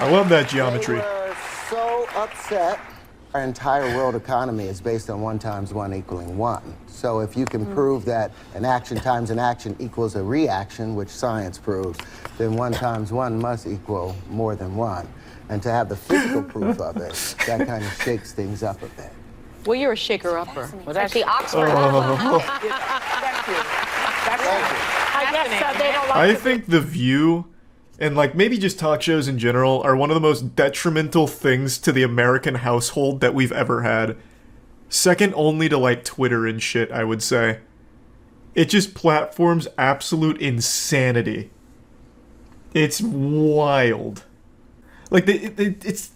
I love that geometry. They were so upset. Our entire world economy is based on 1 × 1 = 1. So if you can prove that an action times an action equals a reaction, which science proved, then 1 × 1 must equal more than 1. And to have the physical proof of it, that kind of shakes things up a bit. Well, you're a shaker-upper. Well, that's the Oxford. Thank you. I guess they don't like I think The View and like maybe just talk shows in general are one of the most detrimental things to the American household that we've ever had. Second only to like Twitter and shit, I would say. It just platforms absolute insanity. It's wild. Like it's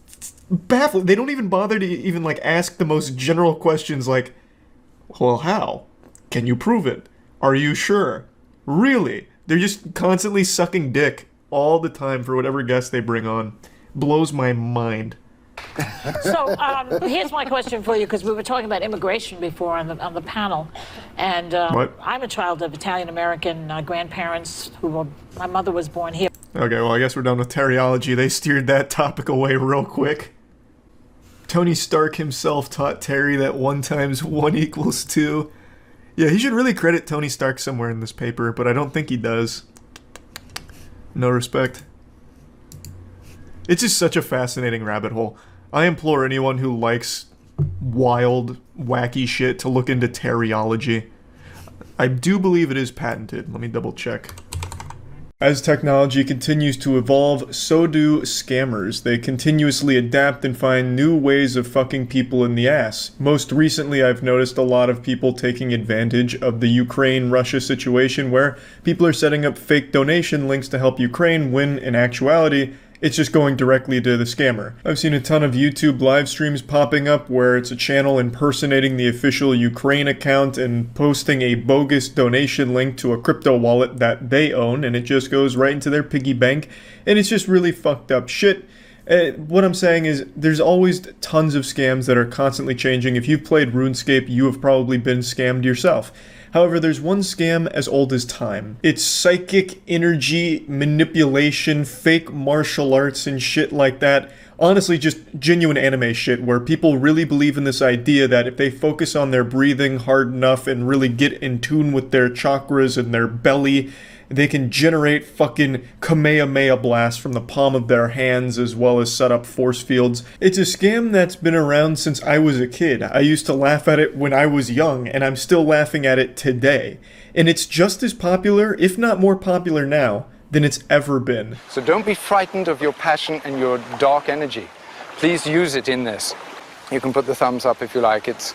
baffling. They don't even bother to even like ask the most general questions like, well, how? Can you prove it? Are you sure? Really? They're just constantly sucking dick all the time for whatever guest they bring on. Blows my mind. So here's my question for you, because we were talking about immigration before on the panel, and I'm a child of Italian American grandparents my mother was born here. Okay, well I guess we're done with teriology. They steered that topic away real quick. Tony Stark himself taught Terry that 1 × 1 = 2. Yeah, he should really credit Tony Stark somewhere in this paper, but I don't think he does. No respect. It's just such a fascinating rabbit hole. I implore anyone who likes wild, wacky shit to look into teriology. I do believe it is patented. Let me double check. As technology continues to evolve, so do scammers. They continuously adapt and find new ways of fucking people in the ass. Most recently, I've noticed a lot of people taking advantage of the Ukraine-Russia situation where people are setting up fake donation links to help Ukraine when, in actuality, it's just going directly to the scammer. I've seen a ton of YouTube live streams popping up where it's a channel impersonating the official Ukraine account and posting a bogus donation link to a crypto wallet that they own, and it just goes right into their piggy bank, and it's just really fucked up shit. What I'm saying is, there's always tons of scams that are constantly changing. If you've played RuneScape, you have probably been scammed yourself. However, there's one scam as old as time. It's psychic energy manipulation, fake martial arts and shit like that. Honestly, just genuine anime shit where people really believe in this idea that if they focus on their breathing hard enough and really get in tune with their chakras and their belly, they can generate fucking Kamehameha blasts from the palm of their hands as well as set up force fields. It's a scam that's been around since I was a kid. I used to laugh at it when I was young, and I'm still laughing at it today. And it's just as popular, if not more popular now, than it's ever been. So don't be frightened of your passion and your dark energy. Please use it in this. You can put the thumbs up if you like. It's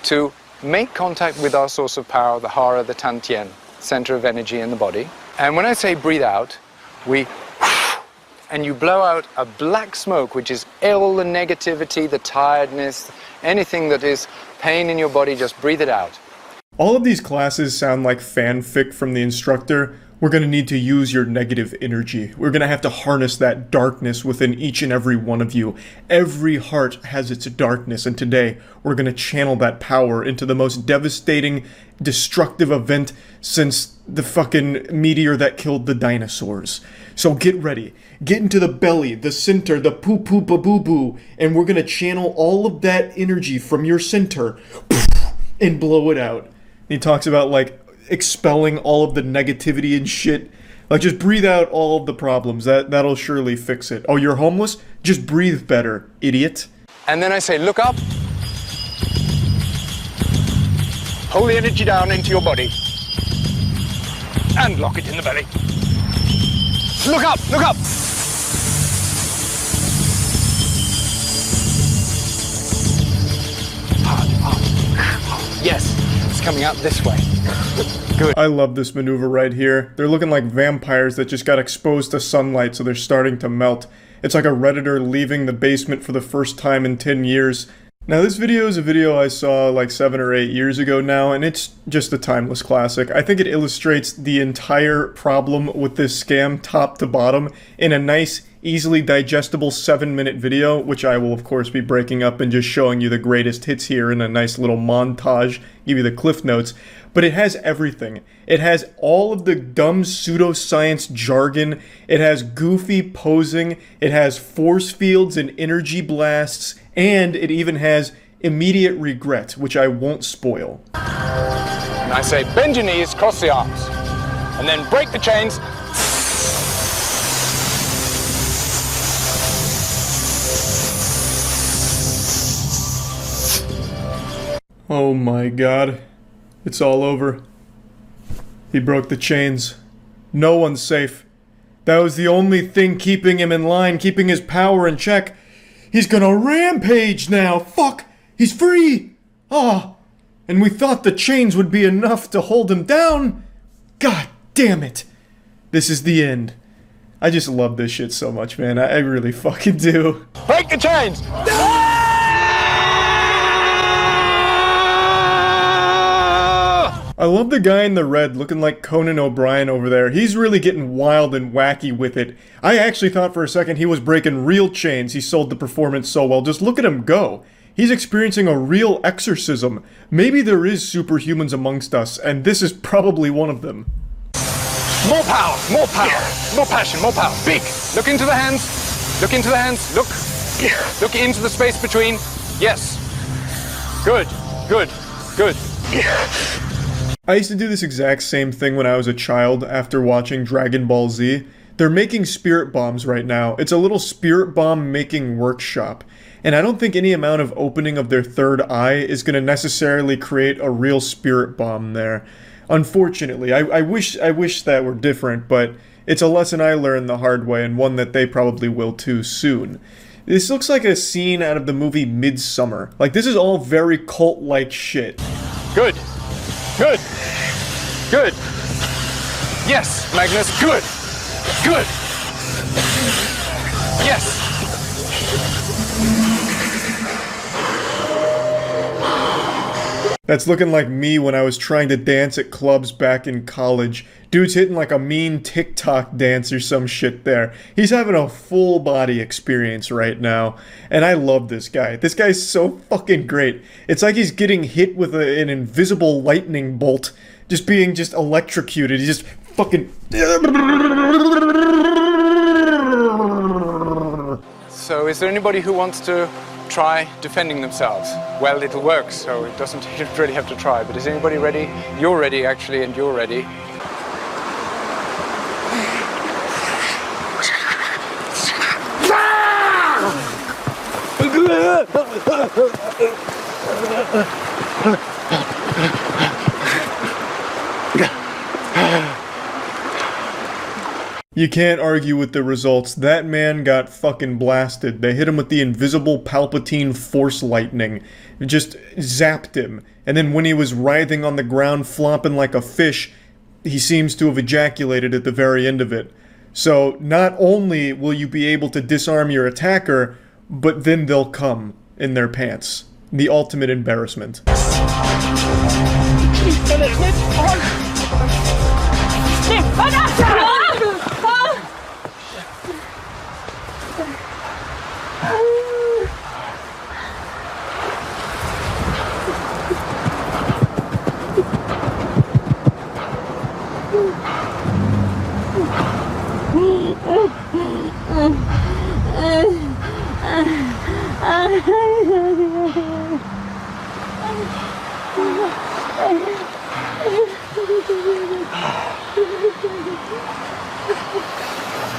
to make contact with our source of power, the Hara, the Tantien, center of energy in the body. And when I say breathe out, and you blow out a black smoke, which is all the negativity, the tiredness, anything that is pain in your body, just breathe it out. All of these classes sound like fanfic from the instructor. We're going to need to use your negative energy. We're going to have to harness that darkness within each and every one of you. Every heart has its darkness, and today we're going to channel that power into the most devastating, destructive event since the fucking meteor that killed the dinosaurs. So get ready. Get into the belly, the center, the poo-poo-ba-boo-boo, and we're going to channel all of that energy from your center and blow it out. He talks about, like, expelling all of the negativity and shit. Like, just breathe out all of the problems. That'll surely fix it. Oh, you're homeless? Just breathe better, idiot. And then I say, look up. Hold the energy down into your body. And lock it in the belly. Look up, look up. Yes, it's coming out this way. Good. I love this maneuver right here. They're looking like vampires that just got exposed to sunlight, so they're starting to melt. It's like a Redditor leaving the basement for the first time in 10 years. Now, this video is a video I saw like 7 or 8 years ago now, and it's just a timeless classic. I think it illustrates the entire problem with this scam top to bottom in a nice, easily digestible 7-minute video, which I will of course be breaking up and just showing you the greatest hits here in a nice little montage, give you the cliff notes. But it has everything. It has all of the dumb pseudo-science jargon, it has goofy posing, it has force fields and energy blasts, and it even has immediate regret, which I won't spoil. And I say, bend your knees, cross the arms, and then break the chains. Oh my god. It's all over. He broke the chains. No one's safe. That was the only thing keeping him in line, keeping his power in check. He's gonna rampage now! Fuck! He's free! Ah! And we thought the chains would be enough to hold him down! God damn it! This is the end. I just love this shit so much, man. I really fucking do. Break the chains! I love the guy in the red looking like Conan O'Brien over there. He's really getting wild and wacky with it. I actually thought for a second he was breaking real chains. He sold the performance so well. Just look at him go. He's experiencing a real exorcism. Maybe there is superhumans amongst us, and this is probably one of them. More power, more passion, more power. Big. Look into the hands. Look into the hands. Look into the space between. Yes. Good. I used to do this exact same thing when I was a child after watching Dragon Ball Z. They're making spirit bombs right now. It's a little spirit bomb making workshop. And I don't think any amount of opening of their third eye is going to necessarily create a real spirit bomb there. Unfortunately, I wish that were different, but it's a lesson I learned the hard way and one that they probably will too soon. This looks like a scene out of the movie Midsummer. Like, this is all very cult-like shit. Good. Yes, Magnus, good. Yes. That's looking like me when I was trying to dance at clubs back in college. Dude's hitting like a mean TikTok dance or some shit there. He's having a full body experience right now. And I love this guy. This guy's so fucking great. It's like he's getting hit with an invisible lightning bolt. Just being electrocuted. He's just fucking... So is there anybody who wants to try defending themselves? Well, it'll work, so it doesn't really have to try. But is anybody ready? You're ready, actually, and you're ready. You can't argue with the results. That man got fucking blasted. They hit him with the invisible Palpatine force lightning. It just zapped him. And then when he was writhing on the ground flopping like a fish, he seems to have ejaculated at the very end of it. So not only will you be able to disarm your attacker, but then they'll come in their pants. The ultimate embarrassment.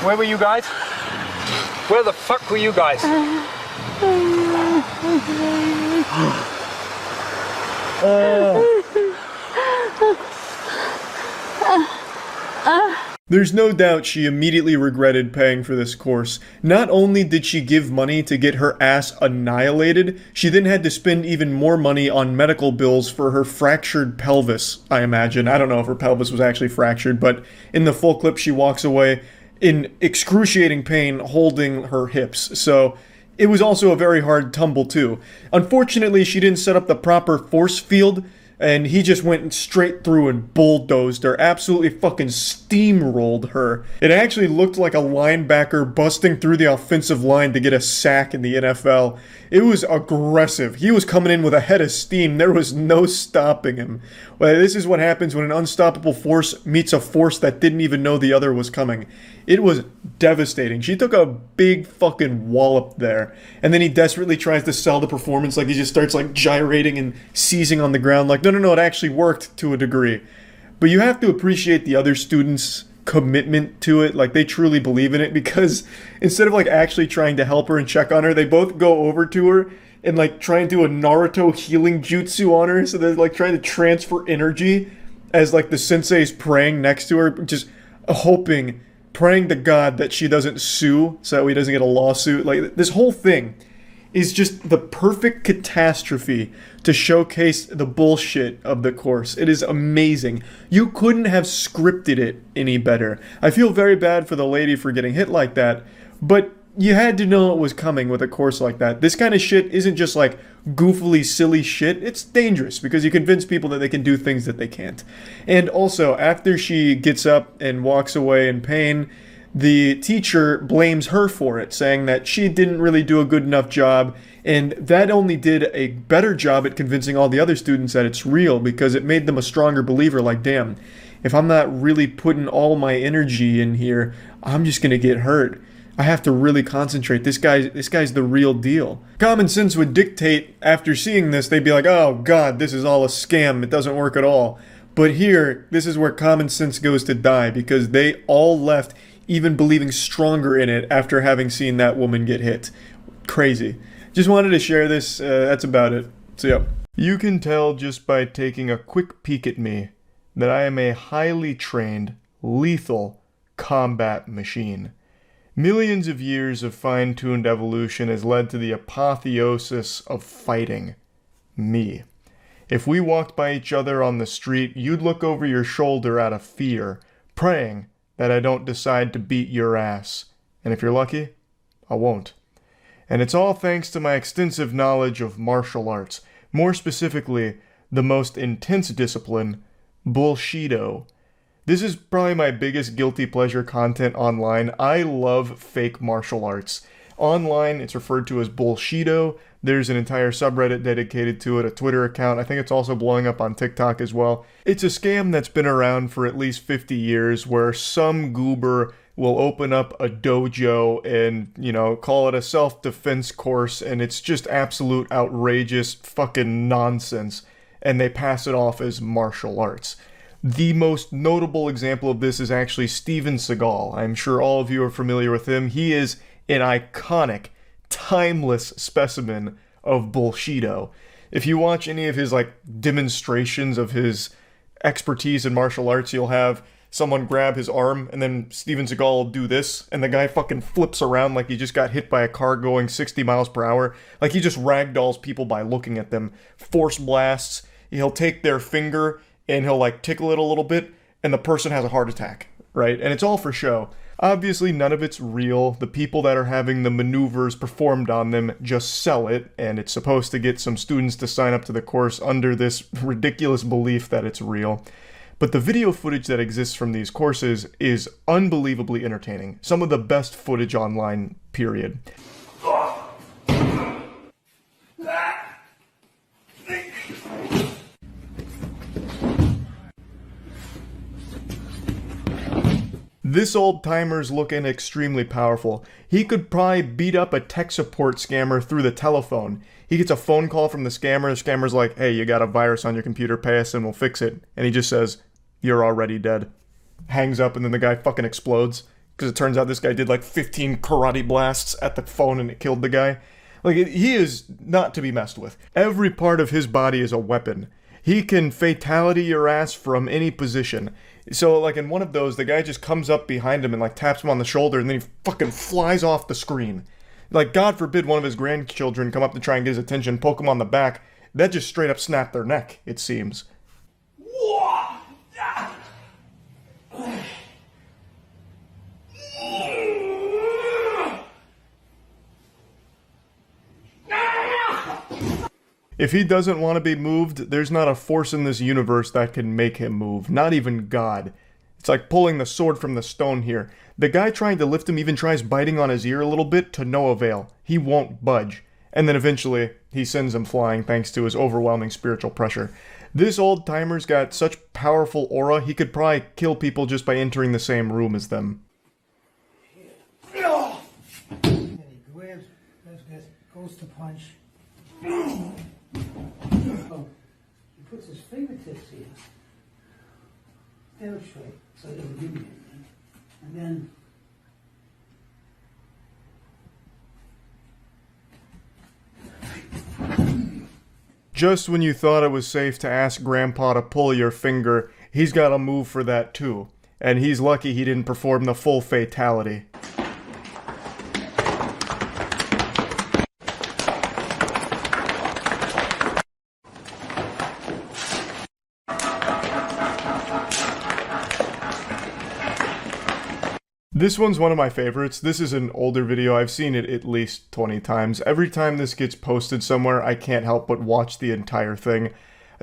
Where were you guys? Where the fuck were you guys? There's no doubt she immediately regretted paying for this course. Not only did she give money to get her ass annihilated, she then had to spend even more money on medical bills for her fractured pelvis, I imagine. I don't know if her pelvis was actually fractured, but in the full clip she walks away in excruciating pain holding her hips. So it was also a very hard tumble too. Unfortunately, she didn't set up the proper force field, and he just went straight through and bulldozed her, absolutely fucking steamrolled her. It actually looked like a linebacker busting through the offensive line to get a sack in the NFL. It was aggressive. He was coming in with a head of steam. There was no stopping him. Well, this is what happens when an unstoppable force meets a force that didn't even know the other was coming. It was devastating. She took a big fucking wallop there. And then he desperately tries to sell the performance, like he just starts like gyrating and seizing on the ground like, no, it actually worked to a degree. But you have to appreciate the other students' commitment to it. Like, they truly believe in it, because instead of like actually trying to help her and check on her, they both go over to her and like try and do a Naruto healing jutsu on her. So they're like trying to transfer energy. as like the sensei's praying next to her, just hoping, praying to God that she doesn't sue so that he doesn't get a lawsuit. Like, this whole thing is just the perfect catastrophe to showcase the bullshit of the course. It is amazing. You couldn't have scripted it any better. I feel very bad for the lady for getting hit like that, but you had to know it was coming with a course like that. This kind of shit isn't just like goofily silly shit. It's dangerous because you convince people that they can do things that they can't. And also, after she gets up and walks away in pain, the teacher blames her for it, saying that she didn't really do a good enough job, and that only did a better job at convincing all the other students that it's real, because it made them a stronger believer. Like, damn, if I'm not really putting all my energy in here, I'm just gonna get hurt. I have to really concentrate. This guy's the real deal. Common sense would dictate, after seeing this, they'd be like, oh god, this is all a scam, it doesn't work at all. But here, this is where common sense goes to die, because they all left even believing stronger in it after having seen that woman get hit. Crazy. Just wanted to share this, that's about it. So yeah. You can tell just by taking a quick peek at me that I am a highly trained, lethal combat machine. Millions of years of fine-tuned evolution has led to the apotheosis of fighting. Me. If we walked by each other on the street, you'd look over your shoulder out of fear, praying that I don't decide to beat your ass. And if you're lucky, I won't. And it's all thanks to my extensive knowledge of martial arts, more specifically, the most intense discipline, Bullshido. This is probably my biggest guilty pleasure content online. I love fake martial arts. Online, it's referred to as Bullshido. There's an entire subreddit dedicated to it, a Twitter account. I think it's also blowing up on TikTok as well. It's a scam that's been around for at least 50 years, where some goober will open up a dojo and, you know, call it a self-defense course, and it's just absolute outrageous fucking nonsense, and they pass it off as martial arts. The most notable example of this is actually Steven Seagal. I'm sure all of you are familiar with him. He is an iconic, timeless specimen of Bullshido. If you watch any of his like demonstrations of his expertise in martial arts, you'll have someone grab his arm and then Steven Seagal will do this, and the guy fucking flips around like he just got hit by a car going 60 miles per hour. Like he just ragdolls people by looking at them. Force blasts. He'll take their finger and he'll like tickle it a little bit, and the person has a heart attack, right? And it's all for show. Obviously, none of it's real. The people that are having the maneuvers performed on them just sell it, and it's supposed to get some students to sign up to the course under this ridiculous belief that it's real. But the video footage that exists from these courses is unbelievably entertaining. Some of the best footage online, period. This old-timer's looking extremely powerful. He could probably beat up a tech support scammer through the telephone. He gets a phone call from the scammer's like, hey, you got a virus on your computer, pay us and we'll fix it. And he just says, you're already dead. Hangs up, and then the guy fucking explodes. Because it turns out this guy did like 15 karate blasts at the phone and it killed the guy. Like, he is not to be messed with. Every part of his body is a weapon. He can fatality your ass from any position. So, like, in one of those, the guy just comes up behind him and, like, taps him on the shoulder, and then he fucking flies off the screen. Like, God forbid one of his grandchildren come up to try and get his attention, poke him on the back. That just straight up snapped their neck, it seems. If he doesn't want to be moved, there's not a force in this universe that can make him move. Not even God. It's like pulling the sword from the stone here. The guy trying to lift him even tries biting on his ear a little bit to no avail. He won't budge. And then eventually, he sends him flying thanks to his overwhelming spiritual pressure. This old-timer's got such powerful aura, he could probably kill people just by entering the same room as them. And he grabs, goes to punch. He puts his fingertips here. Stand up straight, so he doesn't give me anything. And then just when you thought it was safe to ask Grandpa to pull your finger, he's got a move for that too. And he's lucky he didn't perform the full fatality. This one's one of my favorites. This is an older video. I've seen it at least 20 times. Every time this gets posted somewhere, I can't help but watch the entire thing.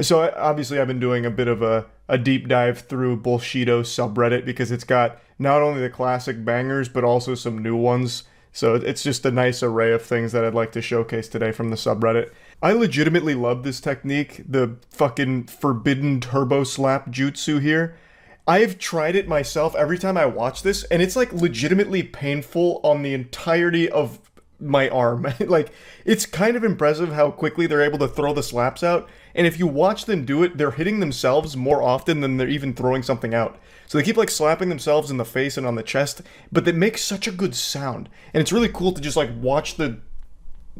So obviously I've been doing a bit of a deep dive through Bullshido subreddit because it's got not only the classic bangers, but also some new ones. So it's just a nice array of things that I'd like to showcase today from the subreddit. I legitimately love this technique, the fucking forbidden turbo slap jutsu here. I've tried it myself every time I watch this, and it's like legitimately painful on the entirety of my arm. Like, it's kind of impressive how quickly they're able to throw the slaps out, and if you watch them do it, they're hitting themselves more often than they're even throwing something out. So they keep like slapping themselves in the face and on the chest, but they make such a good sound. And it's really cool to just like watch the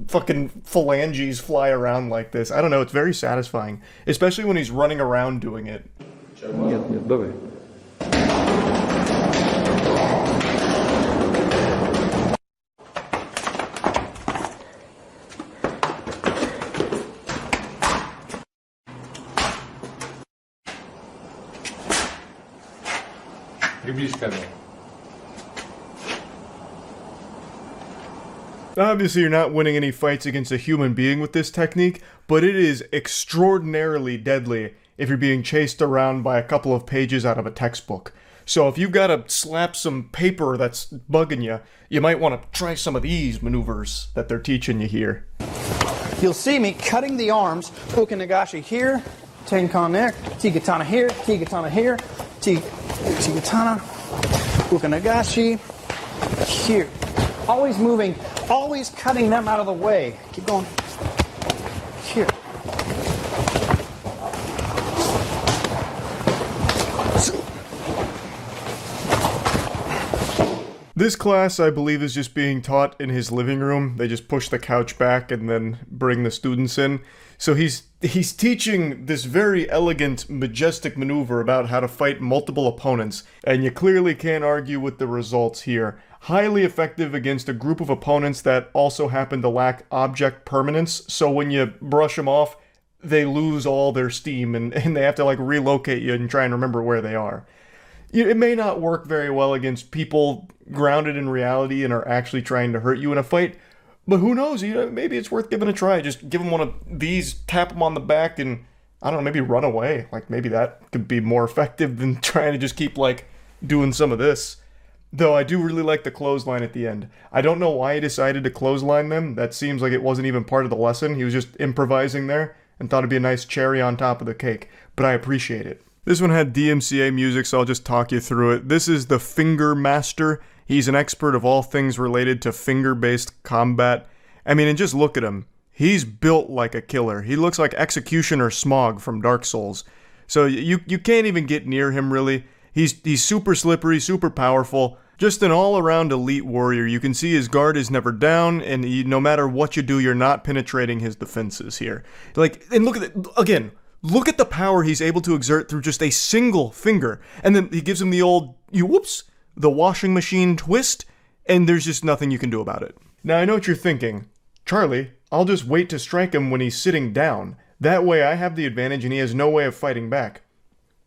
fucking phalanges fly around like this. I don't know, it's very satisfying, especially when he's running around doing it. Obviously, you're not winning any fights against a human being with this technique, but it is extraordinarily deadly if you're being chased around by a couple of pages out of a textbook. So if you've got to slap some paper that's bugging you, you might want to try some of these maneuvers that they're teaching you here. You'll see me cutting the arms, Ukanagashi here, Tenkan there, Tigatana here, Tigatana here, Tigatana, Ukanagashi here. Always moving, always cutting them out of the way. Keep going. Here. This class, I believe, is just being taught in his living room. They just push the couch back and then bring the students in. So he's teaching this very elegant, majestic maneuver about how to fight multiple opponents, and you clearly can't argue with the results here. Highly effective against a group of opponents that also happen to lack object permanence, so when you brush them off, they lose all their steam and they have to like relocate you and try and remember where they are. It may not work very well against people grounded in reality and are actually trying to hurt you in a fight, but who knows, maybe it's worth giving a try. Just give them one of these, tap them on the back, and I don't know, maybe run away. Like, maybe that could be more effective than trying to just keep, like, doing some of this. Though I do really like the clothesline at the end. I don't know why he decided to clothesline them. That seems like it wasn't even part of the lesson. He was just improvising there and thought it'd be a nice cherry on top of the cake. But I appreciate it. This one had DMCA music, so I'll just talk you through it. This is the Finger Master. He's an expert of all things related to finger-based combat. I mean, and just look at him. He's built like a killer. He looks like Executioner Smog from Dark Souls. So you can't even get near him, really. He's super slippery, super powerful. Just an all-around elite warrior. You can see his guard is never down, and no matter what you do, you're not penetrating his defenses here. Like, and look at it, again. Look at the power he's able to exert through just a single finger. And then he gives him the old, the washing machine twist, and there's just nothing you can do about it. Now, I know what you're thinking. Charlie, I'll just wait to strike him when he's sitting down. That way I have the advantage and he has no way of fighting back.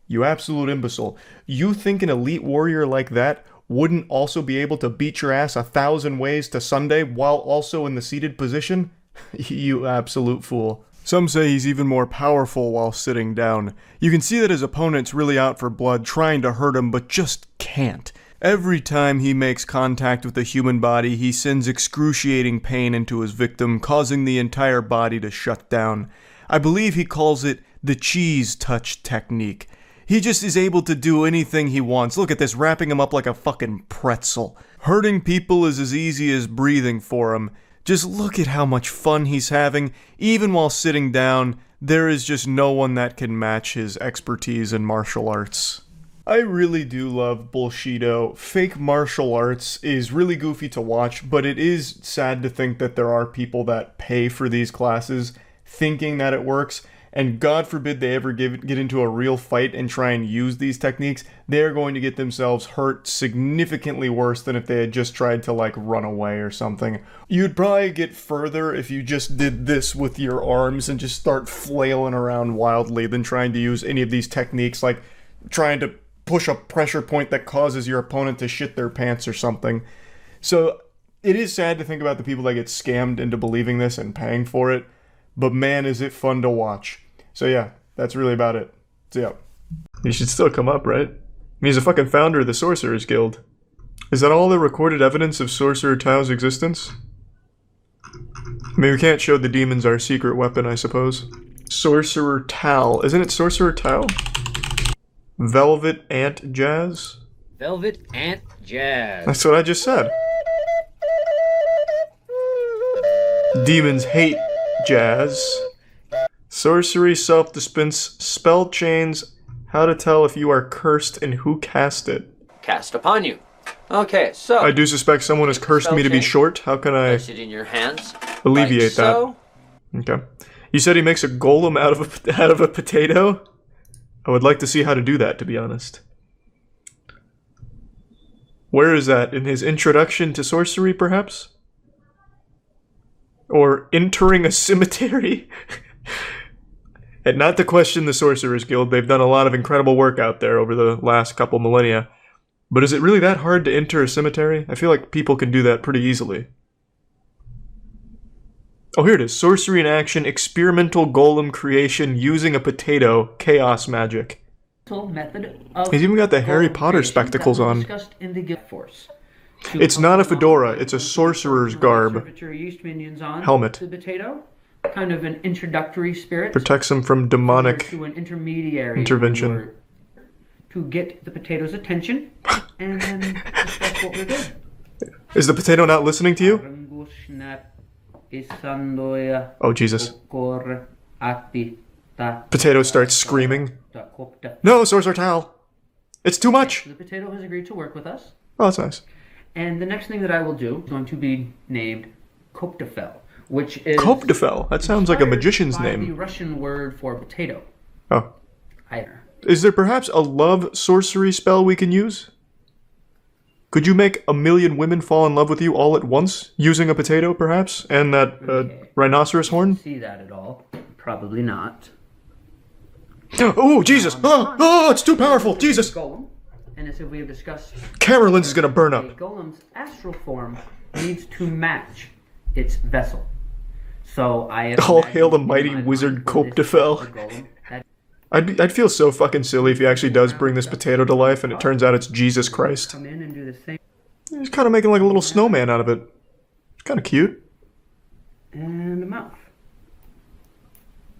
You absolute imbecile. You think an elite warrior like that wouldn't also be able to beat your ass 1,000 ways to Sunday while also in the seated position? You absolute fool. Some say he's even more powerful while sitting down. You can see that his opponent's really out for blood, trying to hurt him, but just can't. Every time he makes contact with the human body, he sends excruciating pain into his victim, causing the entire body to shut down. I believe he calls it the cheese touch technique. He just is able to do anything he wants. Look at this, wrapping him up like a fucking pretzel. Hurting people is as easy as breathing for him. Just look at how much fun he's having. Even while sitting down, there is just no one that can match his expertise in martial arts. I really do love Bullshido. Fake martial arts is really goofy to watch, but it is sad to think that there are people that pay for these classes thinking that it works. and God forbid they ever get into a real fight and try and use these techniques, they're going to get themselves hurt significantly worse than if they had just tried to, like, run away or something. You'd probably get further if you just did this with your arms and just start flailing around wildly than trying to use any of these techniques, like trying to push a pressure point that causes your opponent to shit their pants or something. So it is sad to think about the people that get scammed into believing this and paying for it, but man, is it fun to watch. So yeah, that's really about it. So yeah, he should still come up, right? I mean, he's a fucking founder of the Sorcerers Guild. Is that all the recorded evidence of Sorcerer Tao's existence? I mean, we can't show the demons our secret weapon, I suppose. Sorcerer Tao. Isn't it Sorcerer Tao? Velvet Ant Jazz? Velvet Ant Jazz. That's what I just said. Demons hate jazz. Sorcery, self-dispense, spell chains, how to tell if you are cursed and who cast it. Cast upon you. Okay, so I do suspect someone has cursed me to be short. How can I place it in your hands, alleviate like so. that? Okay. You said he makes a golem out of a potato? I would like to see how to do that, to be honest. Where is that? In his introduction to sorcery, perhaps? Or entering a cemetery? And not to question the Sorcerers Guild, they've done a lot of incredible work out there over the last couple millennia. But is it really that hard to enter a cemetery? I feel like people can do that pretty easily. Oh, here it is. Sorcery in action, experimental golem creation using a potato, chaos magic. Method of He's even got the Harry Potter spectacles on. It's not a fedora, it's a sorcerer's garb. Helmet. The potato, kind of an introductory spirit. Protects him from demonic to an intermediary intervention. To get the potato's attention, and then that's what we're doing. Is the potato not listening to you? Oh, Jesus. Potato starts screaming. No, Sorcerer Tal! It's too much! The potato has agreed to work with us. Oh, that's nice. And the next thing that I will do is going to be named Koptefel, which is... Koptefel? That sounds like a magician's by name. The Russian word for potato. Oh. Either. Is there perhaps a love sorcery spell we can use? Could you make 1,000,000 women fall in love with you all at once, using a potato, perhaps? And that rhinoceros horn? See that at all? Probably not. Oh, Jesus! Oh, it's too powerful! Jesus! Golem, and as we have discussed, camera lens is gonna burn up. A golem's astral form needs to match its vessel. So I have all hail the mighty wizard Koptefel. I'd feel so fucking silly if he actually does bring this potato to life and it turns out it's Jesus Christ. Come in and do the same. He's kind of making like a little snowman out of it. It's kind of cute. And a mouth.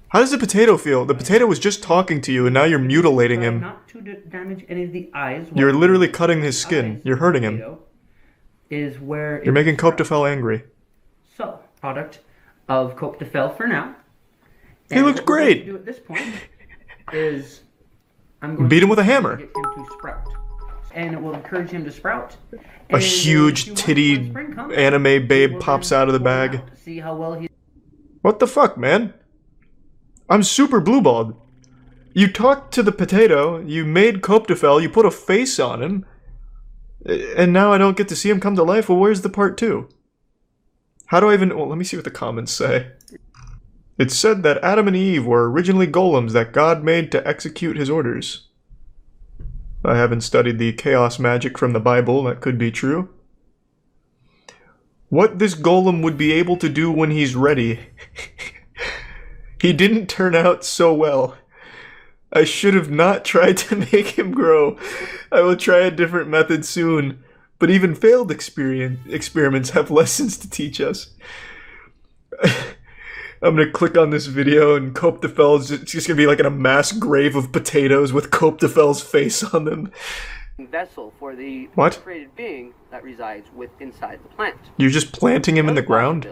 How does the potato feel? The potato was just talking to you and now you're mutilating him. Not to damage any of the eyes. You're literally cutting his skin. You're hurting him. Is where you're making Koptefel angry. So, product of Koptefel for now. He looks great. What I'm going to do at this point is I'm going beat him with a to hammer. Get him to sprout. And it will encourage him to sprout. A huge titty anime babe pops out of the bag. See how well he... What the fuck, man? I'm super blue-balled. You talked to the potato, you made Koptefel, you put a face on him, and now I don't get to see him come to life. Well, where's the part 2? How do I even... Well, let me see what the comments say. It's said that Adam and Eve were originally golems that God made to execute his orders. I haven't studied the chaos magic from the Bible. That could be true. What this golem would be able to do when he's ready. He didn't turn out so well. I should have not tried to make him grow. I will try a different method soon. But even failed experiments have lessons to teach us. I'm gonna click on this video and Koptefel's just gonna be like in a mass grave of potatoes with Koptefel's face on them. Vessel for the created being that resides inside the plant. You're just planting him in the ground?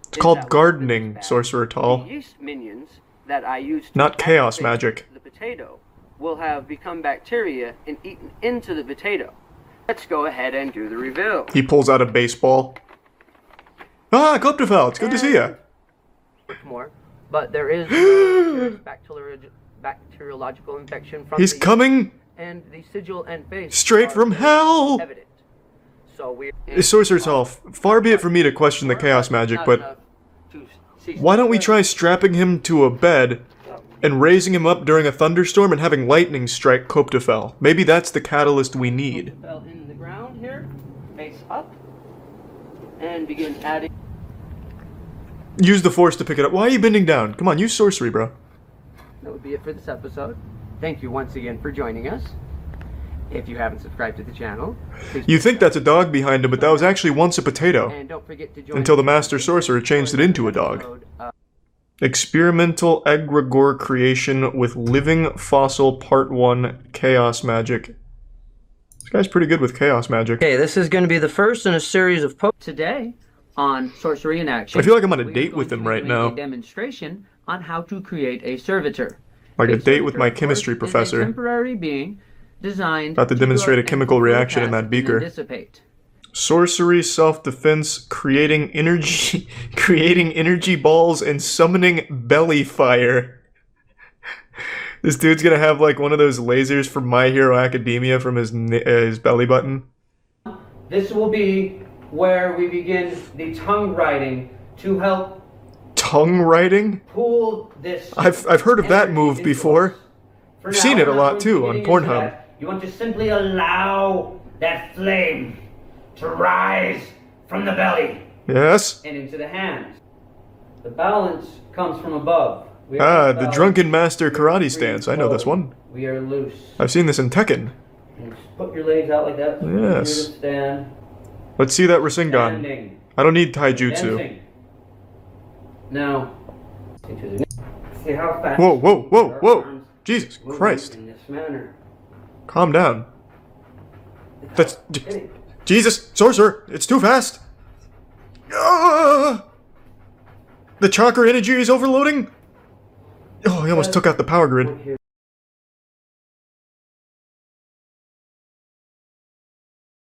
It's called gardening, Sorcerer Tall. The yeast minions that I used to not chaos magic. The potato will have become bacteria and eaten into the potato. Let's go ahead and do the reveal. He pulls out a baseball. Ah, Koptefel, it's good to see you. More. but there is no bacteriological infection from He's coming! And the sigil and face Straight from hell! evident. So we Sorcerer's Hall, far be it for me to question the chaos magic, but why don't we try strapping him to a bed and raising him up during a thunderstorm and having lightning strike Koptefel? Maybe that's the catalyst we need. Fell in the ground here, face up, and begin adding. Use the force to pick it up. Why are you bending down? Come on, use sorcery, bro. That would be it for this episode. Thank you once again for joining us. If you haven't subscribed to the channel, you think that's a dog behind him, but that was actually once a potato. And don't forget to join until the Master Sorcerer changed it into a dog. Experimental egregore creation with living fossil part 1 chaos magic. This guy's pretty good with chaos magic. Okay, this is going to be the first in a series of posts today on Sorcery in Action. I feel like I'm on a date with him right now. A demonstration on how to create a servitor. Like a date with my chemistry professor. A temporary being designed about to demonstrate a chemical reaction in that beaker. Dissipate. Sorcery, self-defense, creating energy balls, and summoning belly fire. This dude's gonna have like one of those lasers from My Hero Academia from his belly button. This will be where we begin the tongue writing to help. Tongue writing? Pull this. I've heard of that move before. I've seen it a lot too on Pornhub. You want to simply allow that flame to rise from the belly. Yes. And into the hands. The balance comes from above. The Drunken Master Karate Stance. I know this one. We are loose. I've seen this in Tekken. And just put your legs out like that. Yes. Here to stand. Let's see that Rasengan. Standing. I don't need taijutsu. Dancing. Now, see how fast. Whoa, whoa, whoa, whoa! Jesus Christ! In this manner. Calm down. That's Jesus, Sorcerer! It's too fast. The chakra energy is overloading. Oh, he almost took out the power grid.